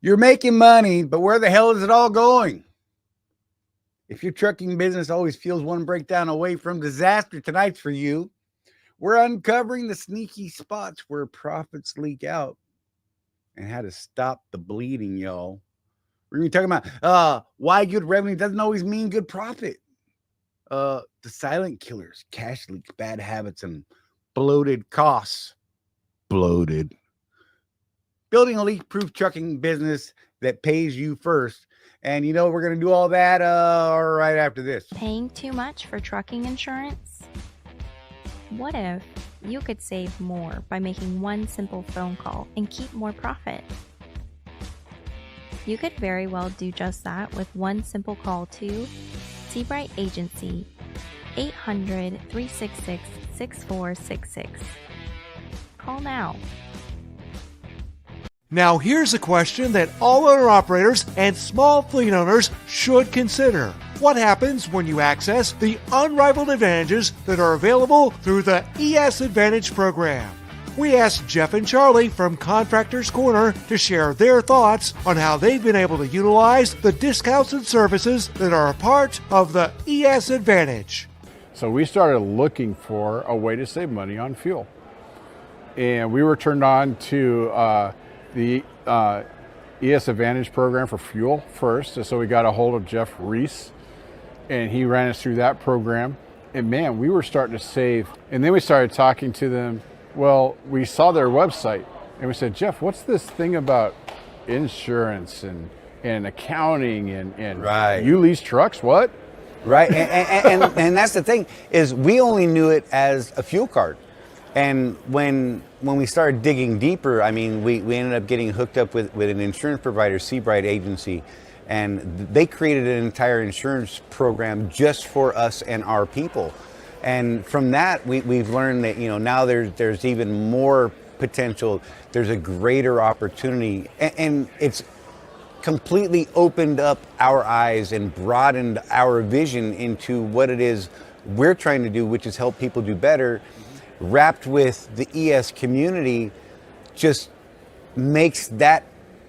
You're making money, but where the hell is it all going? If your trucking business always feels one breakdown away from disaster, tonight's for you. We're uncovering the sneaky spots where profits leak out and how to stop the bleeding, y'all. We're going to be talking about why good revenue doesn't always mean good profit. The silent killers, cash leaks, bad habits, and bloated costs. Bloated. Building a leak-proof trucking business that pays you first. And we're going to do all that right after this. Paying too much for trucking insurance? What if you could save more by making one simple phone call and keep more profit? You could very well do just that with one simple call to Seabright Agency, 800-366-6466. Call now. Now here's a question that all owner-operators and small fleet owners should consider. What happens when you access the unrivaled advantages that are available through the ES Advantage program? We asked Jeff and Charley from Contractors Corner to share their thoughts on how they've been able to utilize the discounts and services that are a part of the ES Advantage. So we started looking for a way to save money on fuel. And we were turned on to the ES Advantage program for fuel first. So we got a hold of Jeff Reese, and he ran us through that program. And man, we were starting to save. And then we started talking to them. Well, we saw their website, and we said, Jeff, what's this thing about insurance and accounting and Right. You lease trucks? What? Right. And that's the thing, is we only knew it as a fuel card. And when we started digging deeper, I mean, we ended up getting hooked up with an insurance provider, Seabright Agency, and they created an entire insurance program just for us and our people. And from that, we've learned that, now there's even more potential. There's a greater opportunity, and it's completely opened up our eyes and broadened our vision into what it is we're trying to do, which is help people do better. Wrapped with the ES community just makes that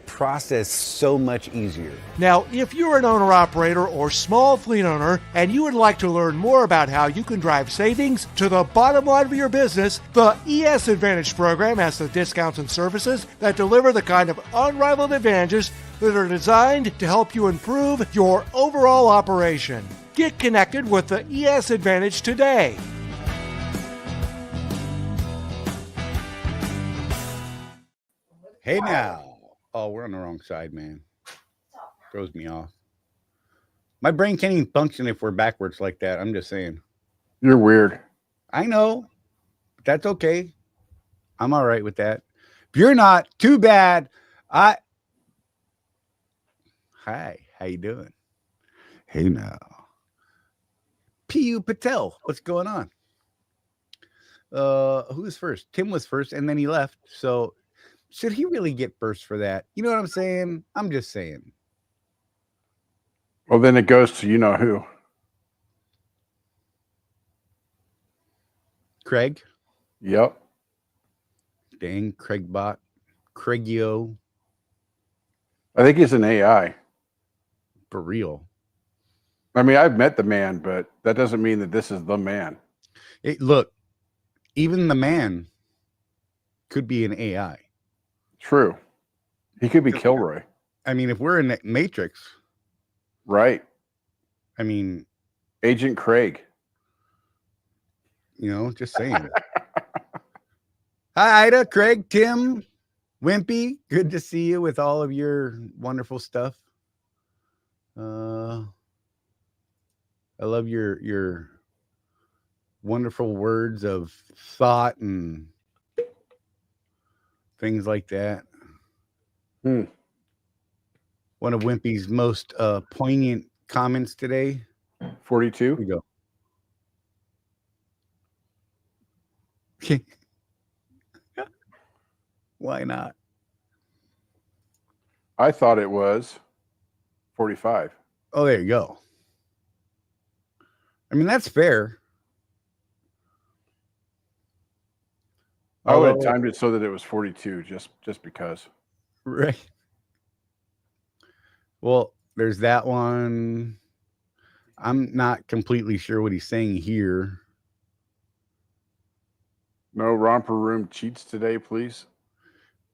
process so much easier. Now, if you're an owner-operator or small fleet owner and you would like to learn more about how you can drive savings to the bottom line of your business, the ES Advantage program has the discounts and services that deliver the kind of unrivaled advantages that are designed to help you improve your overall operation. Get connected with the ES Advantage today. Hey now. Oh, we're on the wrong side, man. Throws me off. My brain can't even function if we're backwards like that. I'm just saying. You're weird. I know. But that's okay. I'm all right with that. If you're not, too bad. Hi, how you doing? Hey now. P.U. Patel, what's going on? Who's first? Tim was first, and then he left. So should he really get first for that? You know what I'm saying? I'm just saying. Well, then it goes to who. Craig? Yep. Dang, Craigbot. Craigio. I think he's an AI. For real. I mean, I've met the man, but that doesn't mean that this is the man. Look, even the man could be an AI. True. He could be Kilroy. I mean, if we're in the Matrix. Right. I mean. Agent Craig. Just saying. Hi, Ida, Craig, Tim, Wimpy. Good to see you with all of your wonderful stuff. I love your wonderful words of thought and things like that. One of Wimpy's most poignant comments today. 42. Here we go. Why not? I thought it was 45. Oh, there you go. I mean, that's fair. I would have timed it so that it was 42, just because. Right. Well, there's that one. I'm not completely sure what he's saying here. No romper room cheats today, please.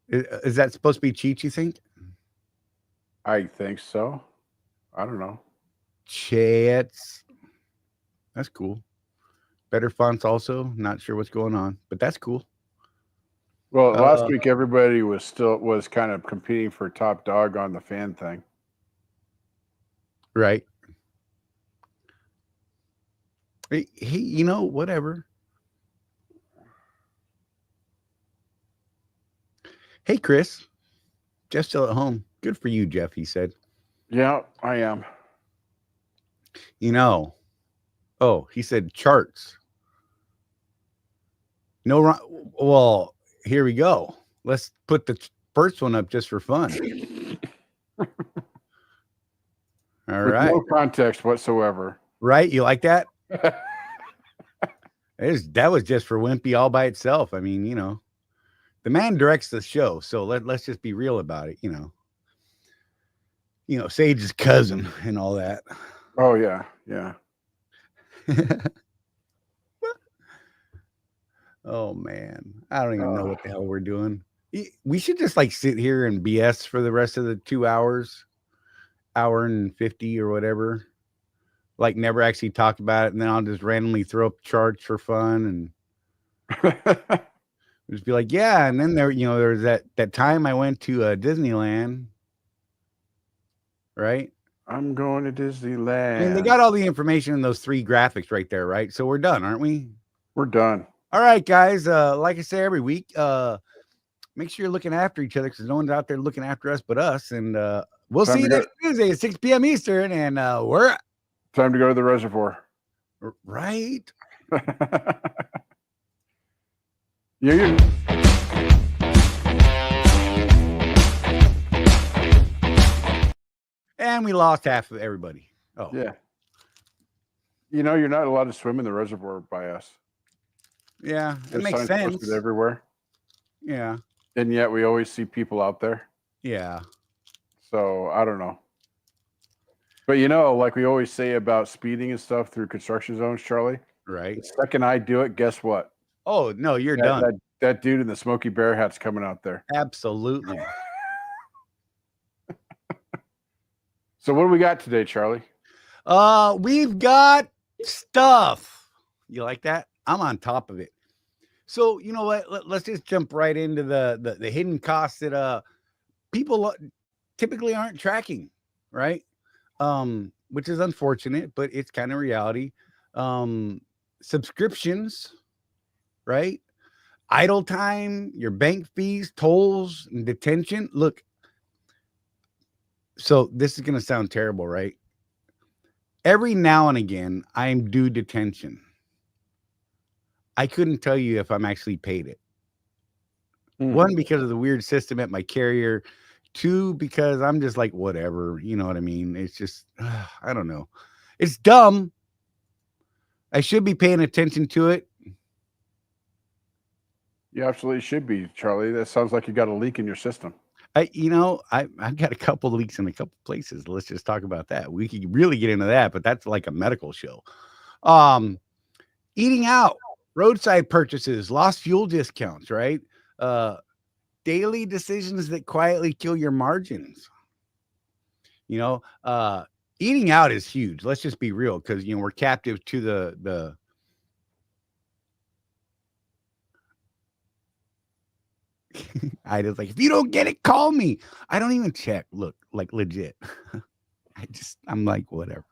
Is that supposed to be cheat, you think? I think so. I don't know. Chats. That's cool. Better fonts also. Not sure what's going on, but that's cool. Well, last week everybody was kind of competing for top dog on the fan thing. Right. Hey, you know, whatever. Hey, Chris. Jeff's still at home. Good for you, Jeff, he said. Yeah, I am. You know. Oh, he said charts. No, well, here we go. Let's put the first one up just for fun. All With right. no context whatsoever. Right? You like that? That was just for Wimpy all by itself. I mean, you know, the man directs the show, so let's just be real about it. You know, Sage's cousin and all that. Oh yeah, yeah. Oh man, I don't even know what the hell we're doing. We should just like sit here and BS for the rest of the 2 hours, hour and 50 or whatever. Like never actually talk about it, and then I'll just randomly throw up charts for fun and just be like, yeah. And then there's that time I went to Disneyland, right? I'm going to Disneyland. I mean, they got all the information in those 3 graphics right there, right? So we're done, aren't we? We're done. All right, guys. Like I say every week, make sure you're looking after each other because no one's out there looking after us but us. And we'll see you next Tuesday at 6 p.m. Eastern. And we're time to go to the reservoir. Right. Yeah. And we lost half of everybody. Oh, yeah. You know, you're not allowed to swim in the reservoir by us. Yeah, it makes sense. Everywhere. Yeah. And yet we always see people out there. Yeah. So I don't know. But you know, like we always say about speeding and stuff through construction zones, Charlie. Right. The second I do it, guess what? Oh, no, you're done. That dude in the Smokey Bear hat's coming out there. Absolutely. So what do we got today, Charlie? We've got stuff. You like that? I'm on top of it. So you know what? Let's just jump right into the hidden costs that people typically aren't tracking, right? Which is unfortunate, but it's kind of reality. Subscriptions, right? Idle time, your bank fees, tolls, and detention. Look, so this is going to sound terrible, right? Every now and again, I'm due detention. I couldn't tell you if I'm actually paid it. One, because of the weird system at my carrier. 2, because I'm just like, whatever. You know what I mean? It's just, I don't know. It's dumb. I should be paying attention to it. You absolutely should be, Charlie. That sounds like you got a leak in your system. I've got a couple of leaks in a couple places. Let's just talk about that. We could really get into that, but that's like a medical show. Eating out, roadside purchases, lost fuel discounts, right? Daily decisions that quietly kill your margins. You know, eating out is huge. Let's just be real, because we're captive to the I just like, if you don't get it, call me. I don't even check. Look, like legit. I'm like, whatever.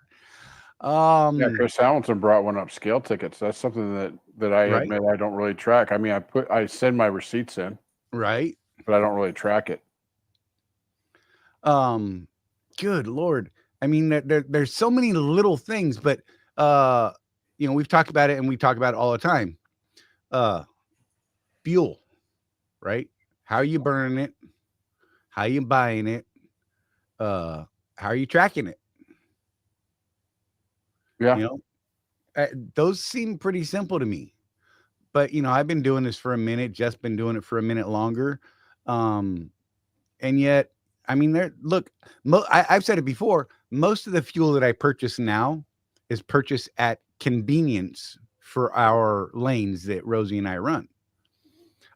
Yeah, Chris Hamilton brought one up, scale tickets. That's something that I admit I don't really track. I mean, I send my receipts in, right, but I don't really track it. Good Lord. I mean, there's so many little things, but we've talked about it, and we talk about it all the time. Fuel, right? How are you burning it? How are you buying it? How are you tracking it? Yeah. Those seem pretty simple to me, but I've been doing this for a minute, just been doing it for a minute longer. And yet I mean, look, I've said it before. Most of the fuel that I purchase now is purchased at convenience for our lanes that Rosie and I run.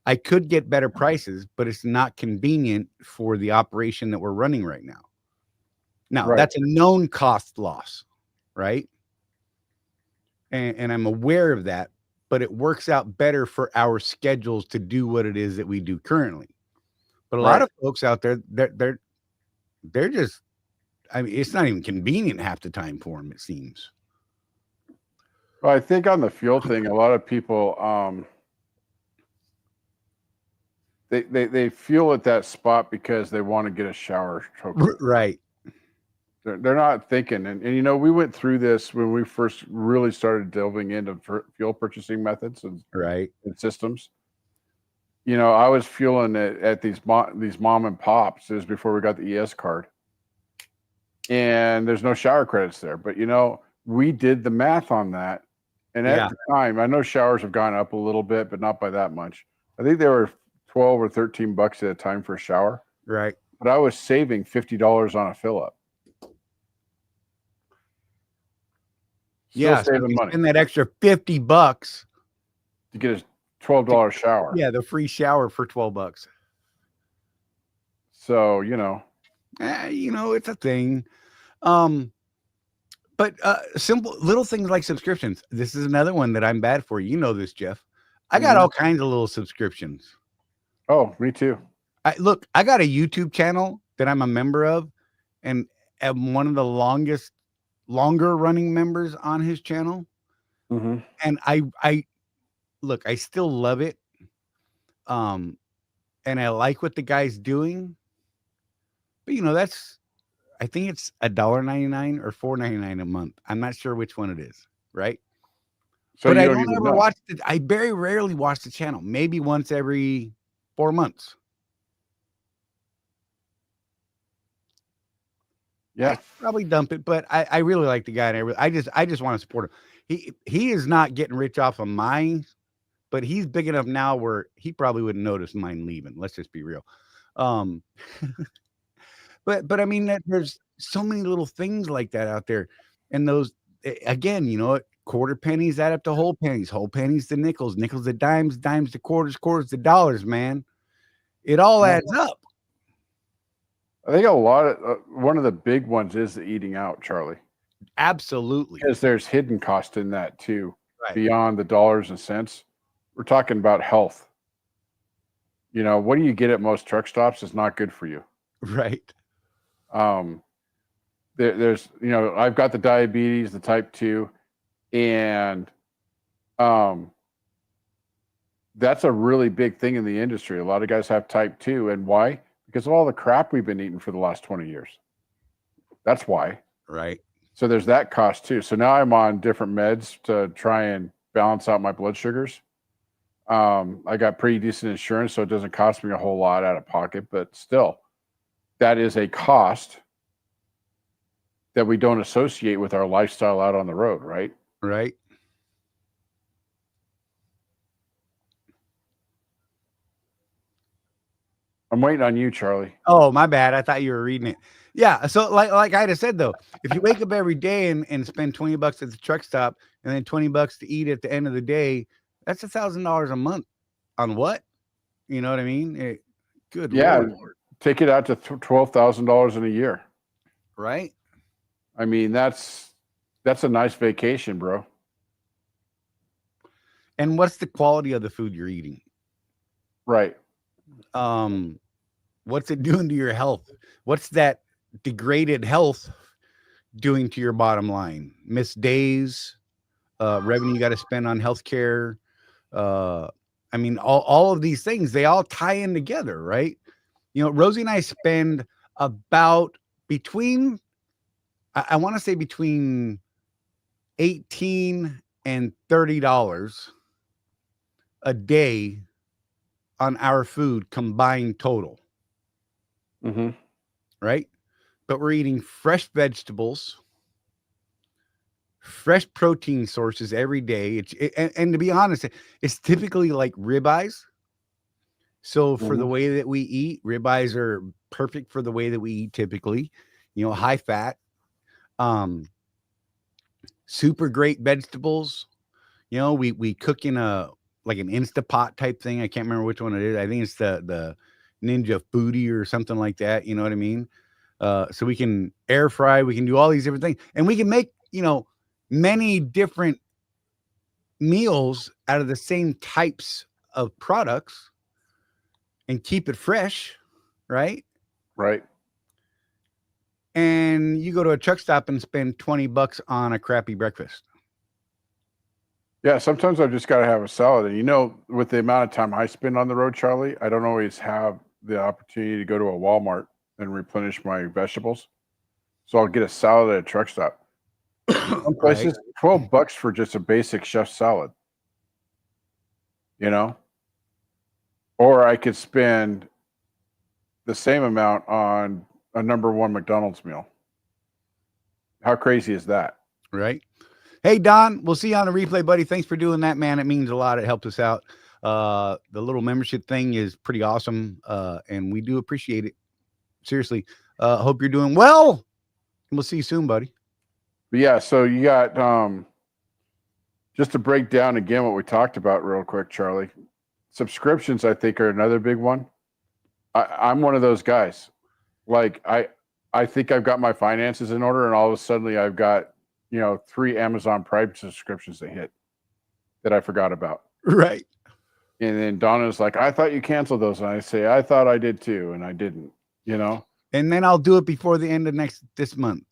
I could get better prices, but it's not convenient for the operation that we're running right now. Now, Right. that's a known cost loss, right? And I'm aware of that, but it works out better for our schedules to do what it is that we do currently. But a lot of folks out there, they're just, I mean, it's not even convenient half the time for them, it seems. Well, I think on the fuel thing, a lot of people they fuel at that spot because they want to get a shower token. Right. They're not thinking, and you know, we went through this when we first really started delving into fuel purchasing methods and systems. You know, I was fueling at these mom and pops. This is before we got the ES card, and there's no shower credits there. But you know, we did the math on that, and at the time, I know showers have gone up a little bit, but not by that much. I think they were $12 or $13 at a time for a shower. Right. But I was saving $50 on a fill up. Yeah, saving money. Spend that extra $50 to get a $12 shower. Yeah, the free shower for $12. So you know, it's a thing. But simple little things like subscriptions. This is another one that I'm bad for. You know this, Jeff. I got all kinds of little subscriptions. Oh, me too. I got a YouTube channel that I'm a member of, and am one of the longer running members on his channel. And I still love it. And I like what the guy's doing. But I think it's $1.99 or $4.99 a month. I'm not sure which one it is, right? So but I don't ever watch it. I very rarely watch the channel, maybe once every 4 months. Yeah, I'd probably dump it, but I really like the guy, and I just want to support him. He is not getting rich off of mine, but he's big enough now where he probably wouldn't notice mine leaving. Let's just be real. But I mean, there's so many little things like that out there, and those again, quarter pennies add up to whole pennies to nickels, nickels to dimes, dimes to quarters, quarters to dollars. Man, it all adds up. I think a lot of one of the big ones is the eating out, Charlie. Absolutely, because there's hidden cost in that too, beyond the dollars and cents. We're talking about health. What do you get at most truck stops is not good for you. Right. There's I've got the diabetes, the type 2, and that's a really big thing in the industry. A lot of guys have type 2, and why? Because of all the crap we've been eating for the last 20 years. That's why. Right. So there's that cost too. So now I'm on different meds to try and balance out my blood sugars. I got pretty decent insurance, so it doesn't cost me a whole lot out of pocket, but still, that is a cost that we don't associate with our lifestyle out on the road, right? Right. I'm waiting on you, Charlie. Oh, my bad. I thought you were reading it. Yeah. So like I just said, though, if you wake up every day and spend $20 at the truck stop and then $20 to eat at the end of the day, that's $1,000 a month on what? You know what I mean? Good. Yeah. Lord. Take it out to $12,000 in a year. Right. I mean, that's a nice vacation, bro. And what's the quality of the food you're eating? Right. What's it doing to your health? What's that degraded health doing to your bottom line? Missed days, revenue you got to spend on healthcare. I mean, all of these things, they all tie in together, right? Rosie and I spend about between $18 and $30 a day on our food combined total. Right? But we're eating fresh vegetables, fresh protein sources every day. And to be honest, it's typically like ribeyes. So for the way that we eat, ribeyes are perfect for the way that we eat typically. You know, high fat, um, super great vegetables. You know, we cook in a like an Instapot type thing. I can't remember which one it is. I think it's the Ninja Foodie or something like that. You know what I mean? So we can air fry. We can do all these different things, and we can make, you know, many different meals out of the same types of products and keep it fresh, right? Right. And you go to a truck stop and spend $20 on a crappy breakfast. Yeah, sometimes I've just got to have a salad. And, you know, with the amount of time I spend on the road, Charlie, I don't always have the opportunity to go to a Walmart and replenish my vegetables. So I'll get a salad at a truck stop. Some places, $12 for just a basic chef salad, you know? Or I could spend the same amount on a number one McDonald's meal. How crazy is that? Right. Hey, Don, we'll see you on the replay, buddy. Thanks for doing that, man. It means a lot. It helped us out. The little membership thing is pretty awesome. And we do appreciate it. Seriously. Hope you're doing well. And we'll see you soon, buddy. But yeah, so you got just to break down again what we talked about real quick, Charlie. Subscriptions, I think, are another big one. I'm one of those guys. Like I think I've got my finances in order, and all of a sudden I've got, you know, 3 Amazon Prime subscriptions that hit that I forgot about. Right. And then Donna's like, I thought you canceled those. And I say, I thought I did too. And I didn't, you know? And then I'll do it before the end of this month.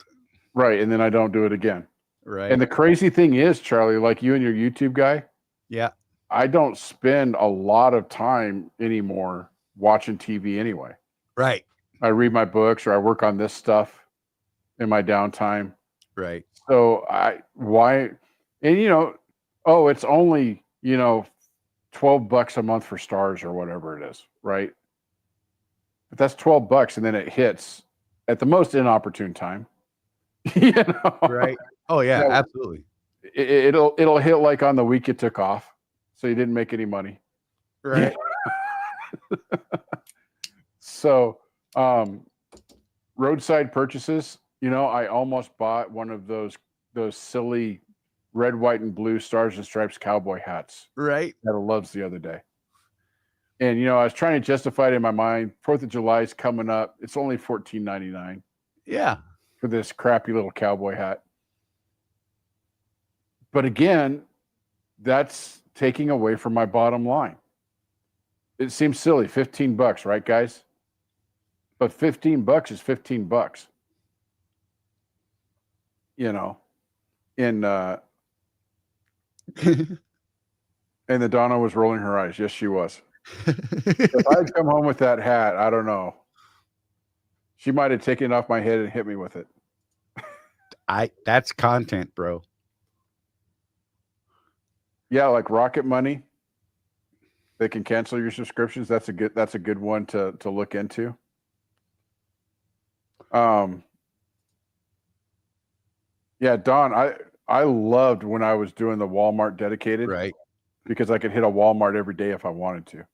Right. And then I don't do it again. Right. And the crazy thing is, Charlie, like you and your YouTube guy. Yeah. I don't spend a lot of time anymore watching TV anyway. Right. I read my books or I work on this stuff in my downtime. Right. So and you know, oh, it's only, you know, $12 a month for Stars or whatever it is, right? But that's $12 and then it hits at the most inopportune time. You know? Right. Oh yeah, You know, absolutely. It'll hit like on the week it took off. So you didn't make any money. Right. So roadside purchases, you know, I almost bought one of those silly red, white, and blue Stars and Stripes cowboy hats Right. that I loves the other day. And, you know, I was trying to justify it in my mind. 4th of July is coming up. It's only $14.99 Yeah. for this crappy little cowboy hat. But again, that's taking away from my bottom line. It seems silly, $15, right, guys? But $15 is $15. You know, and the Donna was rolling her eyes. Yes, she was. If I'd come home with that hat, I don't know. She might have taken it off my head and hit me with it. That's content, bro. Yeah, like Rocket Money. They can cancel your subscriptions. That's a good one to look into. Yeah, Don, I loved when I was doing the Walmart dedicated, Right. because I could hit a Walmart every day if I wanted to.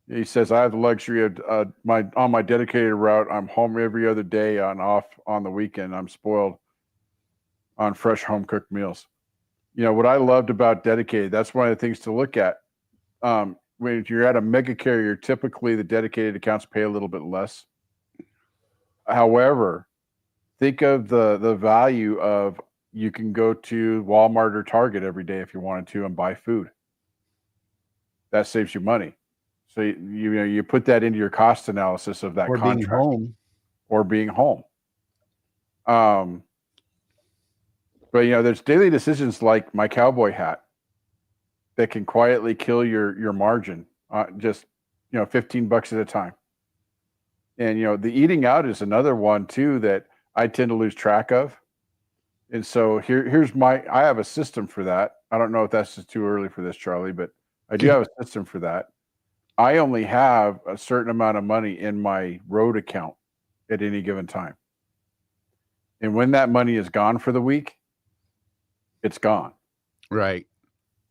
He says I have the luxury of on my dedicated route. I'm home every other day on off on the weekend. I'm spoiled on fresh home cooked meals. You know what I loved about dedicated. That's one of the things to look at. When you're at a mega carrier, typically the dedicated accounts pay a little bit less. However, think of the value of you can go to Walmart or Target every day if you wanted to and buy food. That saves you money. So you put that into your cost analysis of that Or contract. being home. Or being home. But you know, there's daily decisions like my cowboy hat that can quietly kill your margin. Just, you know, $15 at a time. And you know, the eating out is another one too that I tend to lose track of. And so here's I have a system for that. I don't know if that's just too early for this, Charlie, but I do have a system for that. I only have a certain amount of money in my road account at any given time. And when that money is gone for the week, it's gone. Right.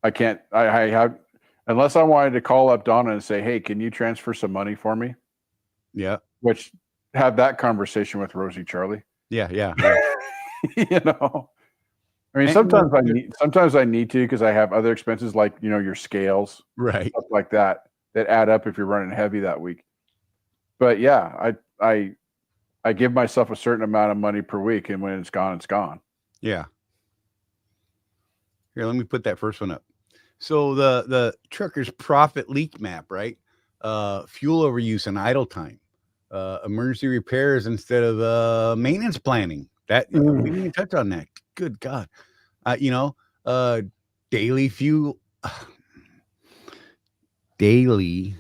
I can't, I have, unless I wanted to call up Donna and say, hey, can you transfer some money for me? Yeah. Which have that conversation with Rosie Charley. Yeah. You know, I mean, And- sometimes I need to, because I have other expenses like, your scales, Right. stuff like that add up if you're running heavy that week. But yeah, I give myself a certain amount of money per week, and when it's gone, it's gone. Yeah. Here, let me put that first one up. So the trucker's profit leak map, right? Fuel overuse and idle time, emergency repairs instead of maintenance planning. That we didn't even touch on that. Good God. Daily fuel, daily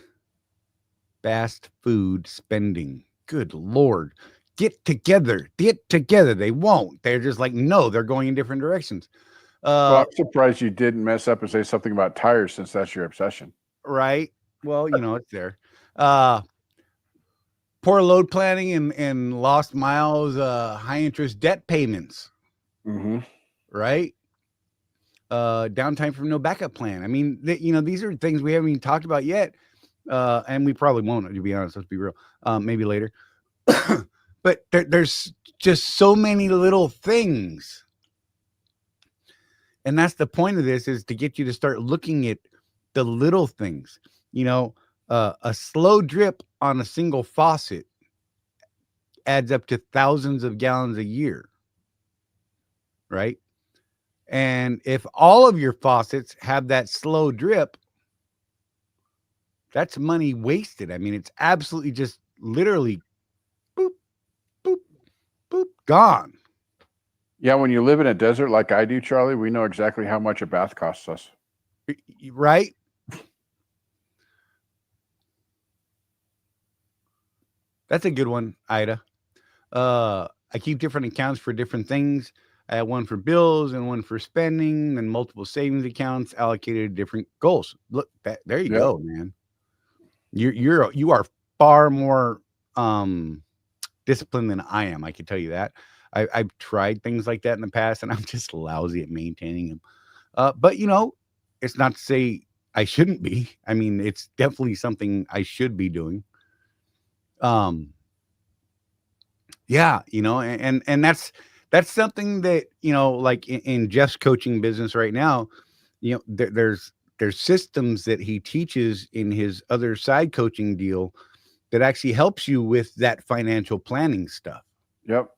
fast food spending. Good Lord. Get together. They won't. They're just like, no, they're going in different directions. Well, I'm surprised you didn't mess up and say something about tires, since that's your obsession. Right. Well, it's there. Poor load planning and lost miles, high interest debt payments. Mm-hmm. Right. Downtime from no backup plan. I mean, these are things we haven't even talked about yet. And we probably won't, to be honest. Let's be real. Maybe later. But there's just so many little things. And that's the point of this, is to get you to start looking at the little things. A slow drip on a single faucet adds up to thousands of gallons a year. Right. And if all of your faucets have that slow drip, that's money wasted. I mean, it's absolutely just literally boop, boop, boop, gone. Yeah, when you live in a desert like I do, Charlie, we know exactly how much a bath costs us. Right? That's a good one, Ida. I keep different accounts for different things. I have one for bills and one for spending, and multiple savings accounts allocated to different goals. Look, there you go, man. You are far more disciplined than I am. I can tell you that. I've tried things like that in the past, and I'm just lousy at maintaining them. But it's not to say I shouldn't be. I mean, it's definitely something I should be doing. Yeah, and that's something that, like in Jeff's coaching business right now, there's systems that he teaches in his other side coaching deal that actually helps you with that financial planning stuff. Yep.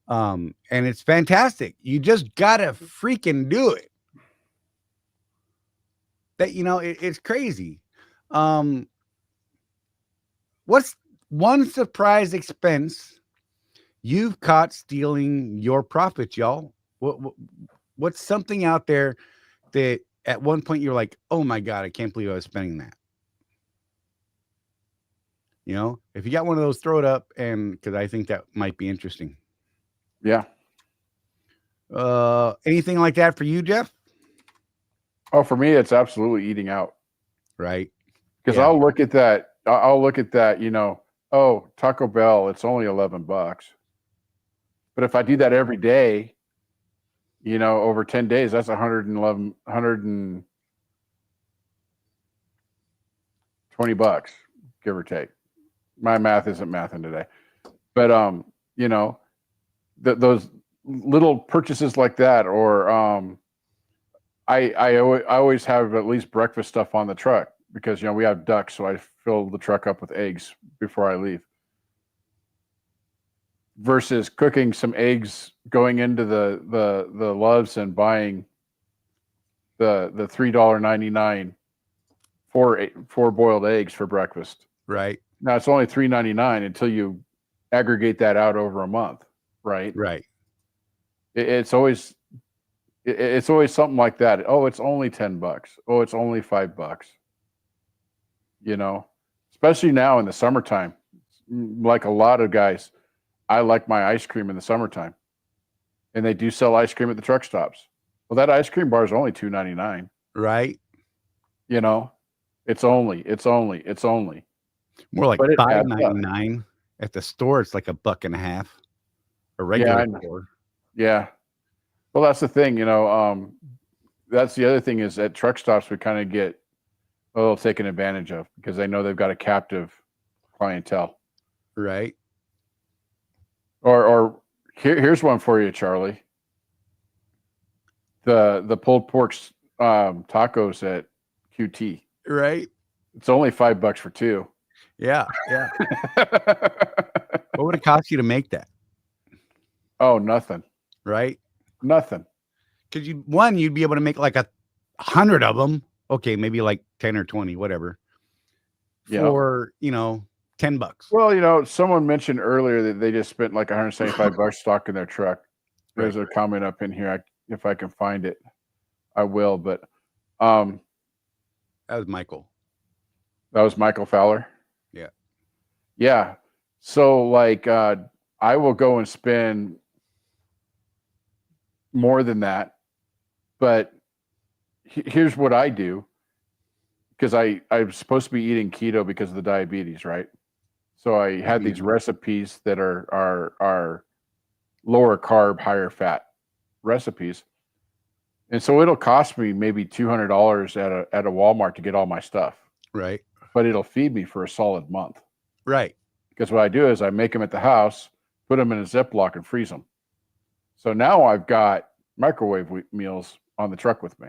And it's fantastic. You just gotta freaking do it. That, it's crazy. What's one surprise expense you've caught stealing your profits, y'all? What's something out there that at one point you're like, oh my God, I can't believe I was spending that? If you got one of those, throw it up, and because I think that might be interesting. Yeah. Anything like that for you, Jeff? Oh, for me, it's absolutely eating out. Right. Because I'll look at that. Oh, Taco Bell, it's only $11. But if I do that every day, over 10 days, that's $120, give or take. My math isn't mathing today. But, those little purchases like that, or I always have at least breakfast stuff on the truck, because we have ducks, so I fill the truck up with eggs before I leave. Versus cooking some eggs, going into the Loves and buying the $3.99 four boiled eggs for breakfast. Right. Now it's only $3.99 until you aggregate that out over a month. Right. Right. It's always something like that. Oh, it's only $10. Oh, it's only $5. Especially now in the summertime, like a lot of guys, I like my ice cream in the summertime, and they do sell ice cream at the truck stops. Well, that ice cream bar is only $2.99. Right. It's only more like $5.99 at the store. It's like $1.50 a regular store. Yeah. Well, that's the thing, that's the other thing, is at truck stops, we kind of get a little taken advantage of, because they know they've got a captive clientele. Right. Or here's one for you, Charlie. The pulled pork tacos at QT. Right. It's only $5 for two. Yeah. Yeah. What would it cost you to make that? Oh, nothing. Right. Nothing. Because you'd be able to make like 100 of them. Okay, maybe like 10 or 20, whatever. For $10. Well, someone mentioned earlier that they just spent like $175 stocking their truck. There's a comment up in here. If I can find it, I will. But that was Michael. That was Michael Fowler. Yeah. Yeah. So like I will go and spend more than that. But here's what I do, because I'm supposed to be eating keto because of the diabetes, right? So I had these recipes that are lower carb, higher fat recipes. And so it'll cost me maybe $200 at a Walmart to get all my stuff. Right. But it'll feed me for a solid month. Right. Because what I do is I make them at the house, put them in a Ziploc and freeze them. So now I've got microwave meals on the truck with me.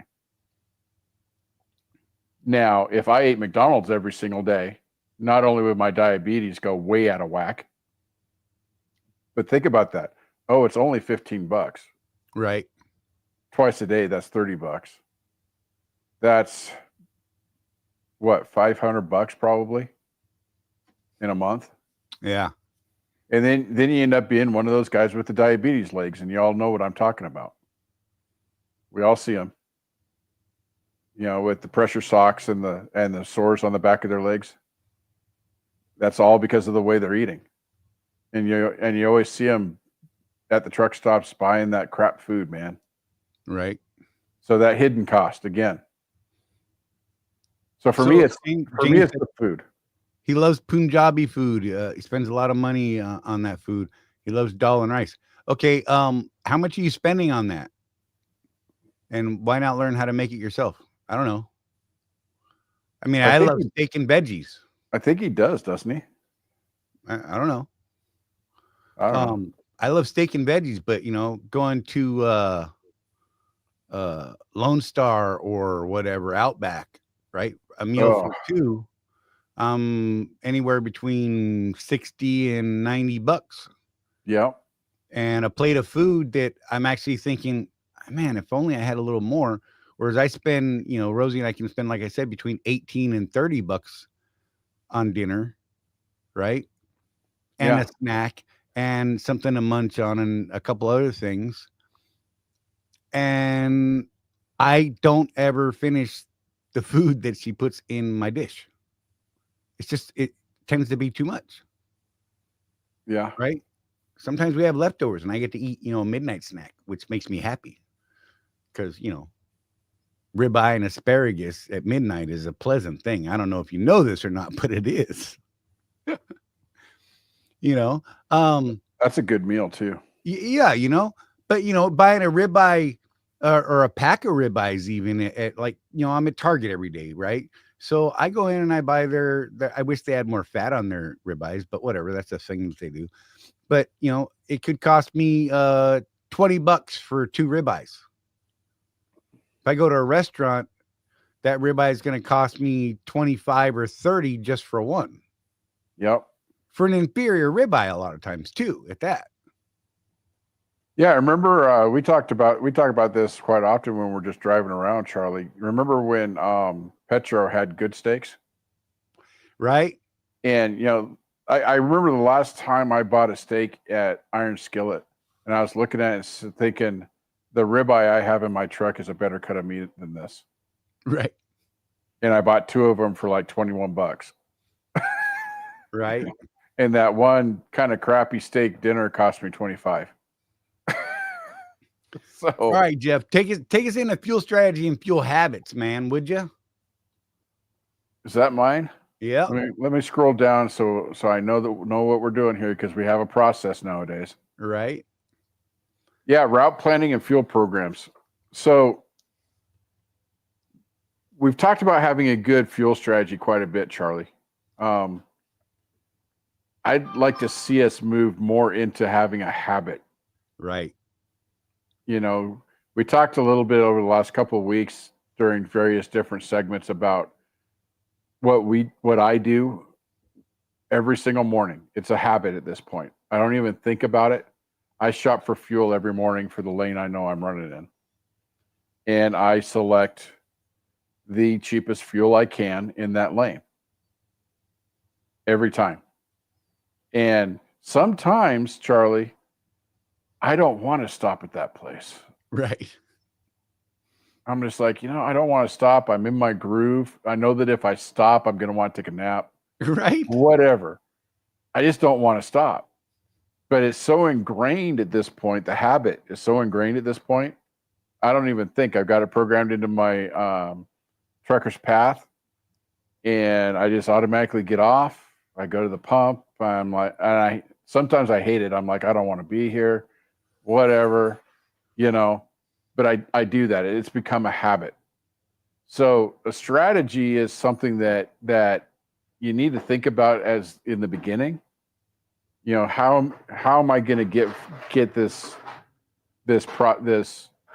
Now, if I ate McDonald's every single day, not only would my diabetes go way out of whack, but think about that. Oh, it's only $15. Right. Twice a day, that's $30. That's what, $500 probably in a month. Yeah. And then you end up being one of those guys with the diabetes legs, and you all know what I'm talking about. We all see them, with the pressure socks and the sores on the back of their legs. That's all because of the way they're eating. And you always see them at the truck stops buying that crap food, man. Right. So that hidden cost again. So for me, it's the food. He loves Punjabi food. He spends a lot of money on that food. He loves dal and rice. Okay. How much are you spending on that? And why not learn how to make it yourself? I don't know. I mean, I love steak and veggies. I think he does, doesn't he? I don't know. I don't know. I love steak and veggies, but going to Lone Star or whatever, Outback, right? A meal for two, anywhere between $60 and $90. Yeah. And a plate of food that I'm actually thinking, man, if only I had a little more. Whereas I spend, Rosie and I can spend, like I said, between $18 and $30 on dinner, right? And a snack and something to munch on and a couple other things. And I don't ever finish the food that she puts in my dish. It's just, it tends to be too much. Yeah. Right. Sometimes we have leftovers and I get to eat, a midnight snack, which makes me happy because, ribeye and asparagus at midnight is a pleasant thing. I don't know if you know this or not, but it is. That's a good meal too. Yeah, but buying a ribeye or a pack of ribeyes, even at I'm at Target every day, right? So I go in and I buy I wish they had more fat on their ribeyes, but whatever, that's a thing that they do. But it could cost me $20 for 2 ribeyes. If I go to a restaurant, that ribeye is going to cost me 25 or 30 just for one. Yep. For an inferior ribeye, a lot of times too, at that. Yeah, I remember we talk about this quite often when we're just driving around, Charlie. Remember when Petro had good steaks? Right. And I remember the last time I bought a steak at Iron Skillet, and I was looking at it and thinking, the ribeye I have in my truck is a better cut of meat than this. Right. And I bought 2 of them for like $21. Right. And that one kind of crappy steak dinner cost me $25. So, all right, Jeff, take us into fuel strategy and fuel habits, man, would you? Is that mine? Yeah. Let me scroll down so I know what we're doing here, because we have a process nowadays. Right. Yeah, route planning and fuel programs. So we've talked about having a good fuel strategy quite a bit, Charlie. I'd like to see us move more into having a habit. Right. You know, we talked a little bit over the last couple of weeks during various different segments about what I do every single morning. It's a habit at this point. I don't even think about it. I shop for fuel every morning for the lane I know I'm running in. And I select the cheapest fuel I can in that lane every time. And sometimes, Charlie, I don't want to stop at that place. Right. I'm just like, I don't want to stop. I'm in my groove. I know that if I stop, I'm going to want to take a nap. Right. Whatever. I just don't want to stop. But it's so ingrained at this point. The habit is so ingrained at this point. I don't even think I've got it programmed into my trucker's path. And I just automatically get off. I go to the pump. I'm like, sometimes I hate it. I'm like, I don't want to be here. Whatever, but I do that. It's become a habit. So a strategy is something that you need to think about as in the beginning. How am I going to get this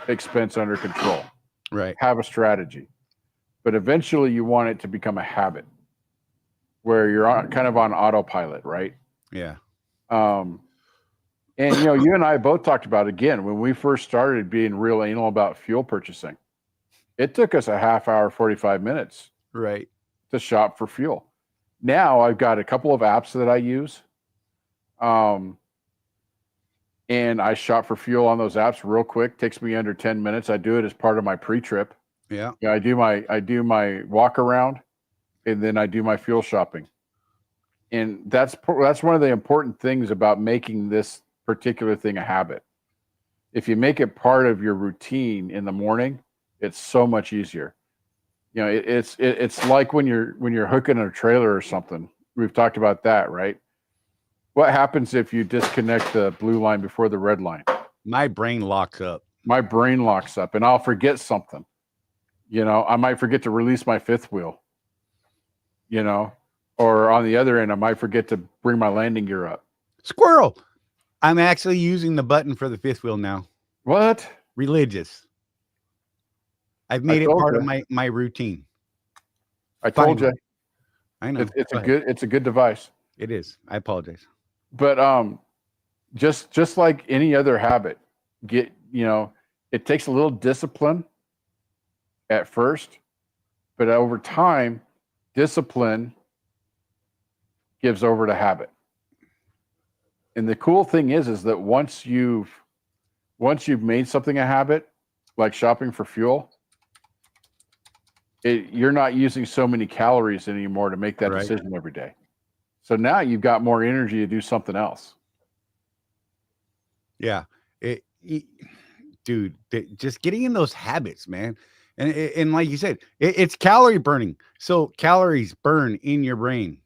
expense under control? Right. Have a strategy, but eventually you want it to become a habit where you're kind of on autopilot, right? Yeah. And you and I both talked about, again, when we first started being real anal about fuel purchasing, it took us a half hour, 45 minutes Right. to shop for fuel. Now I've got a couple of apps that I use. And I shop for fuel on those apps real quick. Takes me under 10 minutes. I do it as part of my pre-trip. Yeah. I do my walk around, and then I do my fuel shopping. And that's one of the important things about making this particular thing a habit. If you make it part of your routine in the morning, it's so much easier. It's like when you're hooking a trailer or something. We've talked about that, right? What happens if you disconnect the blue line before the red line? My brain locks up. My brain locks up, and I'll forget something. I might forget to release my fifth wheel. Or on the other end, I might forget to bring my landing gear up. Squirrel. I'm actually using the button for the fifth wheel now. What? Religious. I've made it part of my routine. I told you. I know. It's a good device. It is. I apologize. But just like any other habit, it takes a little discipline at first, but over time, discipline gives over to habit. And the cool thing is that once you've made something a habit, like shopping for fuel, you're not using so many calories anymore to make that decision every day. So now you've got more energy to do something else. Yeah. Dude, just getting in those habits, man. And like you said, it's calorie burning. So calories burn in your brain.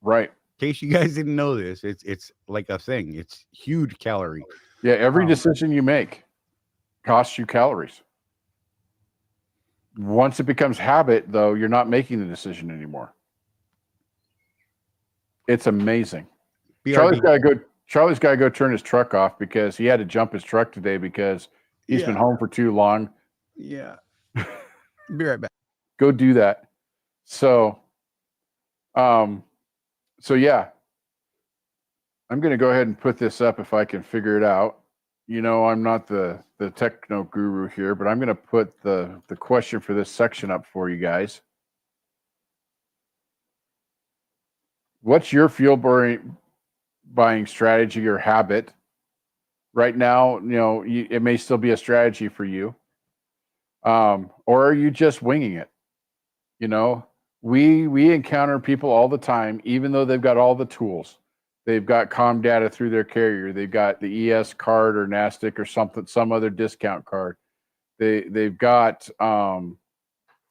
Right. In case you guys didn't know this, it's like a thing. It's huge calorie. Yeah, every decision you make costs you calories. Once it becomes habit, though, you're not making the decision anymore. It's amazing. Charlie's got to go turn his truck off because he had to jump his truck today because he's been home for too long. Yeah. Be right back. Go do that. So yeah, I'm going to go ahead and put this up if I can figure it out. I'm not the techno guru here, but I'm going to put the question for this section up for you guys. What's your fuel buying strategy or habit? Right now, it may still be a strategy for you. Or are you just winging it? We encounter people all the time, even though they've got all the tools. They've got comm data through their carrier. They've got the ES card or NASTIC or some other discount card. They've got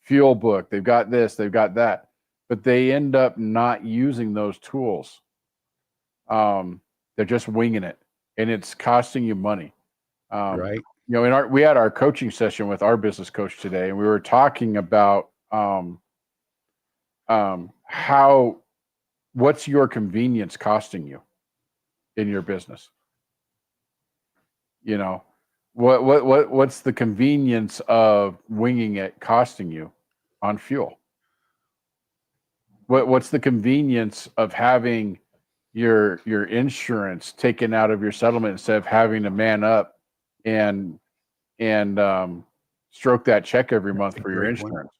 fuel book. They've got this. They've got that. But they end up not using those tools. They're just winging it, and it's costing you money. Right. We had our coaching session with our business coach today, and we were talking about how what's your convenience costing you in your business? You know, what's the convenience of winging it costing you on fuel? What's the convenience of having your insurance taken out of your settlement instead of having to man up and stroke that check every month for your insurance?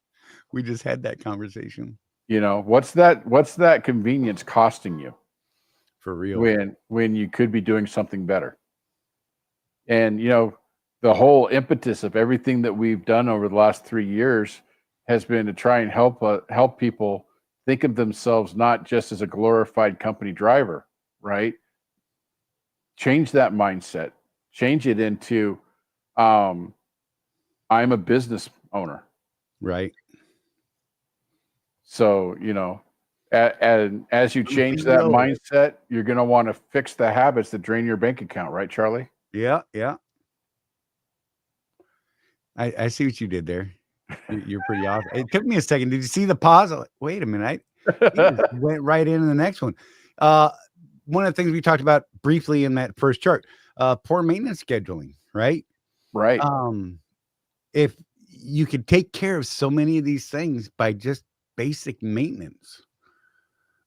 We just had that conversation. You know, what's that convenience costing you For real. when you could be doing something better? And, you know, the whole impetus of everything that we've done over the last 3 years has been to try and help people think of themselves not just as a glorified company driver, right? Change that mindset. Change it into, I'm a business owner. Right. So, you know, as you change that mindset, you're going to want to fix the habits that drain your bank account, right, Charlie? Yeah. Yeah. I see what you did there. You're pretty awesome. It took me a second. Did you see the pause? Like, wait a minute. He just went right into the next one. One of the things we talked about briefly in that first chart, poor maintenance scheduling, right? Right. If you could take care of so many of these things by just basic maintenance,